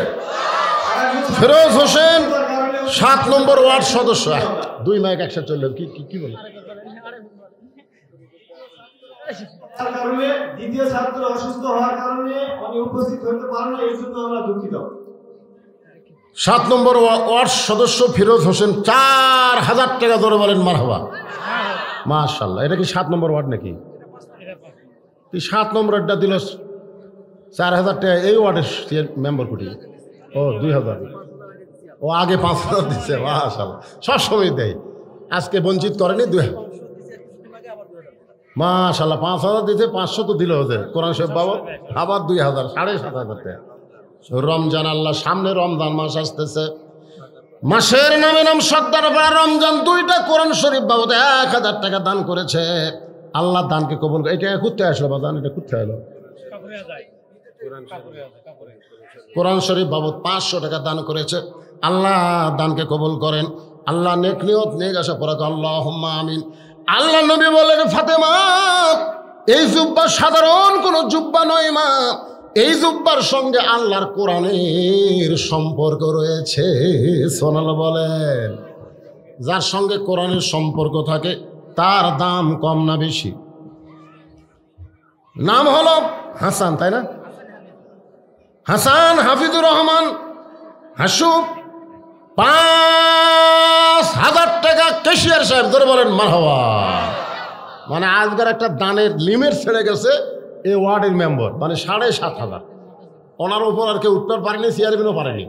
ফিরোজ হোসেন 7 নম্বর ওয়ার্ড সদস্য। 2 মাইক একসাথে চললেন, কি বলে? তার কারণে দ্বিতীয় ছাত্র অসুস্থ হওয়ার কারণে উনি উপস্থিত হতে পারেন না, এই জন্য আমরা দুঃখিত। 7 নম্বর ওয়ার্ড সদস্য ফিরোজ হোসেন 4000 টাকা ধরে বলেন মারহাবা। মাশাআল্লাহ। এটা কি 7 নম্বর ওয়ার্ড নাকি? 7 নম্বরটা দিল 4000 টাকা। এই ওয়ার্ডের মেম্বার কোটি? ও 2000। ও আগে 5000 দিচ্ছে। মাশাআল্লাহ, সবসময় দেয়, আজকে বঞ্চিত করেনি। 2000 মাশাআল্লাহ, 5000 দিতে 500 তো দিল ওদের কোরআন শরীফ বাবদ, আবার 2000, 7500 টাকা। রমজান, আল্লাহ সামনে রমজান মাস আসতেছে, মাসের নামে নাম সর্দার পাড়া রমজান, 2টা কোরআন শরীফ বাবদ 1000 টাকা দান করেছে। আল্লাহ দানকে কবুল করে। এটা কোথায় আসলো বাদান? এটা কোথায় এলো? কোরআন শরীফ বাবদ 500 টাকা দান করেছে। আল্লাহ দানকে কবুল করেন, আল্লাহ নেক নিয়ত নেক আশা পড়াক, আল্লাহুম্মা আমিন। আল্লাহ নবী বলেন, ফাতেমা এই জুব্বা সাধারণ কোন জুব্বা নয় মা, এই জুব্বার সঙ্গে আল্লাহর কোরআনের সম্পর্ক রয়েছে। সোনাল বলেন, যার সঙ্গে কোরআনের সম্পর্ক থাকে তার দাম কম না বেশি? নাম হলো হাসান, তাই না? হাসান হাফিজুর রহমান হাসু, 5000 টাকা কেশিয়ার সাহেব ধরে বলেন মারহাবা। মানে আজকের একটা দানের লিমিট ছেড়ে গেছে এই ওয়ার্ডের মেম্বার, মানে 7500। ওনার উপর আর কেউ উঠতে পারেনি, চেয়ারম্যানও পারেনি।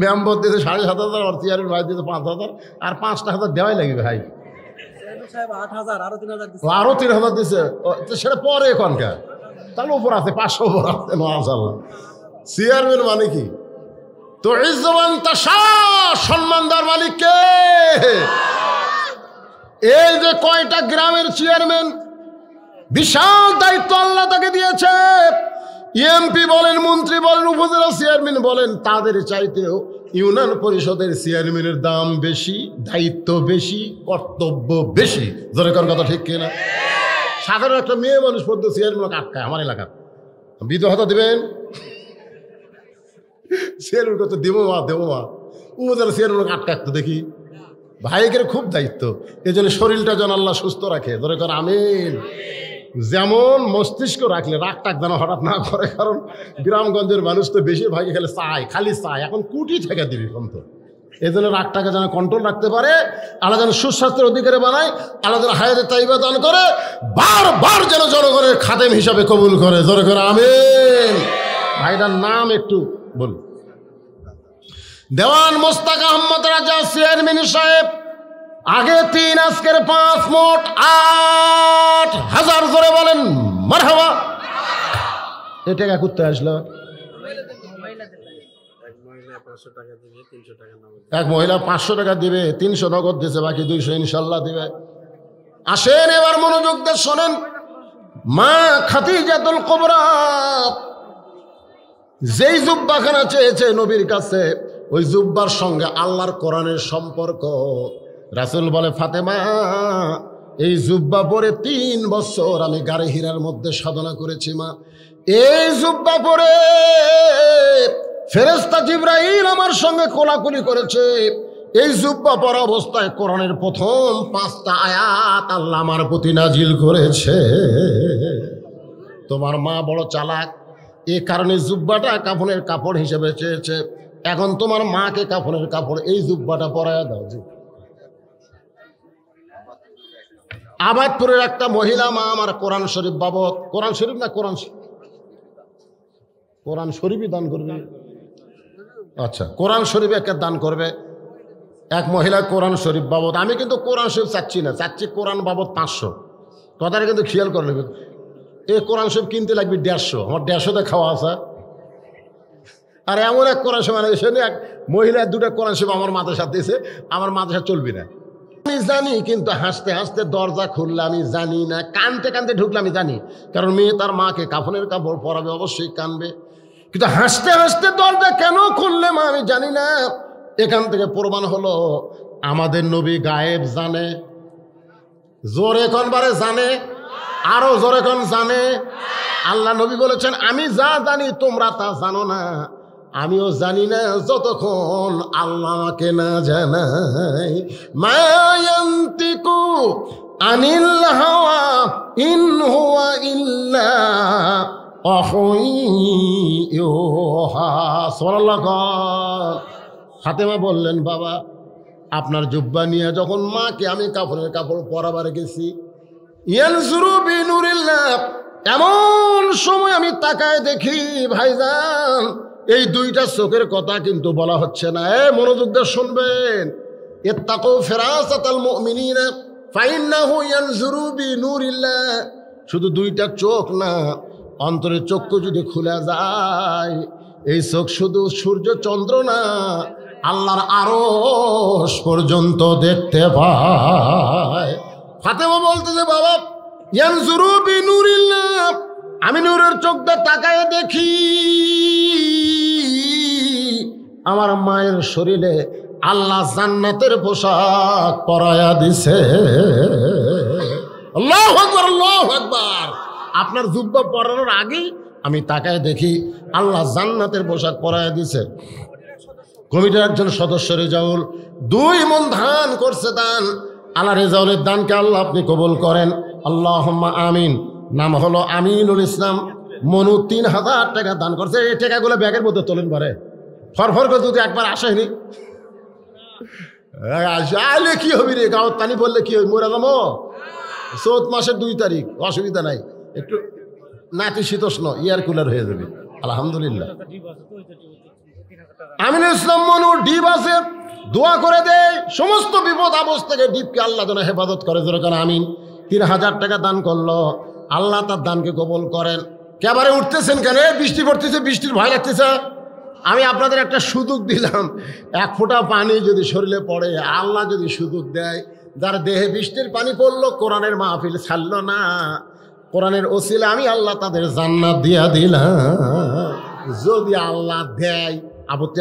মেম্বার দিতে 7500, আর চেয়ারম্যান ভাই দিতে 5000, আর 5,000 দেওয়াই লাগবে ভাই। আরো 3000 দিচ্ছে, সেটা পরে এখনকার, তাহলে উপর আছে 500 উপর আছে। মাশাআল্লাহ। চেয়ারম্যান মানে কি? তো ইজ্জমান তাশা, সম্মানদার মালিক কে? এই যে কয়টা গ্রামের চেয়ারম্যান, বিশাল দায়িত্ব আল্লাহ তাকে দিয়েছে। এমপি বলেন, মন্ত্রী বলেন, উপজেলা চেয়ারম্যান বলেন, তাদের চাইতেও ইউনিয়ন পরিষদের চেয়ারম্যানের দাম বেশি, দায়িত্ব বেশি, কর্তব্য বেশি। জোরে কোন কথা ঠিক কিনা? সাধারণ একটা মেয়ে মানুষ পর্যন্ত চেয়ারম্যান আটকায় আমার এলাকার। বিধবা দিবেন, চেয়ারম্যান করতে দেবো মা, দেবো মা। উপজেলা চেয়ারম্যান আটকাতো দেখি। ভাইকের খুব দায়িত্ব, এই জন্য শরীরটা যেন আল্লাহ সুস্থ রাখে। ধরে কর আমিন। যেমন মস্তিষ্ক রাখলে রাগ টাক যেন হঠাৎ না করে, কারণ গ্রামগঞ্জের মানুষ তো বেশিরভাগই খেলে চায়, খালি চায়, এখন কুটি থেকে দিবি কম। তো এই জন্য রাগটাকে যেন কন্ট্রোল রাখতে পারে, আল্লাহ যেন সুস্বাস্থ্যের অধিকারে বানায়, আল্লাহ যেন হায়াতে তাইবা দান করে, বারবার যেন জনগণের খাদেম হিসাবে কবুল করে। ধরে কর আমিন। ভাইটার নাম একটু বলুন। দেওয়ান মোস্তাক আহমদ রাজা চেয়ারম্যান সাহেব, আগে 3, আজকের 5, মোট 8000 ধরে বলেন মারহাবা। এ টাকা কোথায় আসলো? এক মহিলা 500 টাকা দিবে, 300 নগদ দিছে, বাকি 200 ইনশাল্লাহ দিবে। আসেন এবার মনোযোগ দিয়ে শোনেন। মা খাদিজাতুল কুবরা যেই জুব্বাখানা চেয়েছে নবীর কাছে, ওই জুব্বার সঙ্গে আল্লাহর কোরআনের সম্পর্ক। রাসূল বলে, ফাতেমা এই জুব্বা পরে 3 বছর আমি গাড়ি হীরার মধ্যে সাধনা করেছি মা। এই জুব্বা পরে ফেরেশতা জিবরাইল আমার সঙ্গে কোলাকুলি করেছে। এই জুব্বা পরা অবস্থায় কোরআনের প্রথম 5টা আয়াত আল্লাহ আমার প্রতি নাজিল করেছে। তোমার মা বড় চালাক, এ কারণে জুব্বাটা কাফনের কাপড় হিসেবে চেয়েছে। এখন তোমার মাকে কাফনের কাপড় এই জুব্বাটা পরায়া দাও। জি, আবাদপুরের একটা মহিলা মা আমার কোরআন শরীফ বাবদ, কোরআন শরীফ না কোরআন শরীফই দান করবে। আচ্ছা, কোরআন শরীফ একটা দান করবে এক মহিলা কোরআন শরীফ বাবদ। আমি কিন্তু কোরআন শরীফ চাচ্ছি না, চাচ্ছি কোরআন বাবদ 500। কথাটা কিন্তু খেয়াল করে নেবেন। এই কোরআন শরীফ কিনতে লাগবে 150, আমার 150তে খাওয়া আছে। আর এমন এক কোরআন শরীফ মানে এসে এক মহিলা 2টা কোরআন শরীফ আমার মাথার সাথে এসে আমার মাথার চলবি না। আমি জানি, কিন্তু হাসতে হাসতে দরজা খুললে আমি জানি না, কানতে কানতে ঢুকলে আমি জানি, কারণ মেয়ে তার মাকে কাফনের কাপড় পরাবে, অবশ্যই কানবে। কিন্তু হাসতে হাসতে দরজা কেন খুললে মা আমি জানি না। এখান থেকে প্রমাণ হলো আমাদের নবী গায়েব জানে। জোরে কোনবারে জানে, আরো জোরে কোন জানে। আল্লাহ নবী বলেছেন আমি যা জানি তোমরা তা জানো না, আমিও জানি না যতক্ষণ আল্লাহকে না জানাই। মায়ান্তিকু আনিল হাওয়া ইন হুয়া ইল্লা ওয়াহয়ুহা। সুবহানাল্লাহ। ফাতেমা বললেন বাবা আপনার জুব্বা নিয়ে যখন মাকে আমি কাফনের কাপড় পরাবার গেছি, ইয়ানজুরু বিনুরিল্লাহ, এমন সময় আমি তাকায় দেখি ভাইজান এই 2টা চোখের কথা কিন্তু বলা হচ্ছে না। মনোযোগ দিয়ে শুনবেন। ইত্তাকু ফিরাসাতাল মুমিনিনা ফাইন্নাহু ইয়ানজুরু বিনুরিল্লাহ। শুধু 2টা চোখ না, অন্তরের চক্ষু যদি খুলে যায়, এই চোখ শুধু সূর্য চন্দ্র না, আল্লাহর আরশ পর্যন্ত দেখতে পায়। ফাতেমা বলতেছে বাবা ইয়ানজুরু বিনুরিল্লাহ, আমি নূরের চোখ দিয়ে তাকায় দেখি আমার মায়ের শরীরে আল্লাহ জান্নাতের পোশাক পরায়া দিছে। আল্লাহু আকবার, আল্লাহু আকবার। আপনার জুব্বা পরানোর আগেই আমি তাকায় দেখি আল্লাহ জান্নাতের পোশাক পরায়া দিছে। কমিটির একজন সদস্য রেজাউল 2 মণ ধান করছে দান। আল্লাহ রেজাউলের দানকে আল্লাহ আপনি কবুল করেন, আল্লাহুম্মা আমিন। নাম হলো আমিনুল ইসলাম। মনু 3000 টাকা দান করছে। এই টাকাগুলো ব্যাগের মধ্যে তোলেন পারে, ফরফর করে যদি একবার আসেনি আইলে কি হবি রে, গাঁত পানি বললে কি হবি, মরে যাবো। চৌত মাসের 2 তারিখ, অসুবিধা নাই, একটু নাতিশীতোষ্ণ এয়ার কুলার হয়ে যাবে। আলহামদুলিল্লাহ। আমিনুল ইসলাম মনু ডিপ আছে, দোয়া করে দেয় সমস্ত বিপদ আপদ থেকে ডিপকে আল্লাহ যেন হেফাজত করে। যেরকম আমিন। 3000 টাকা দান করলো, আল্লাহ তার দানকে কবুল করেন। কেবারে উঠতেছেন কেন? বৃষ্টি পড়তেছে, বৃষ্টির ভয় লাগতেছে। আমি আপনাদের একটা সুযোগ দিলাম, 1 ফোঁটা পানি যদি শরীরে পড়ে, আল্লাহ যদি সুযোগ দেয়, যার দেহে বৃষ্টির পানি পড়লো, কোরআনের মাহফিল ছাড়লো না, কোরআনের ওসিলা আমি আল্লাহ তাদের জান্নাত দিয়া দিলাম। যদি আল্লাহ দেয়, আপত্তি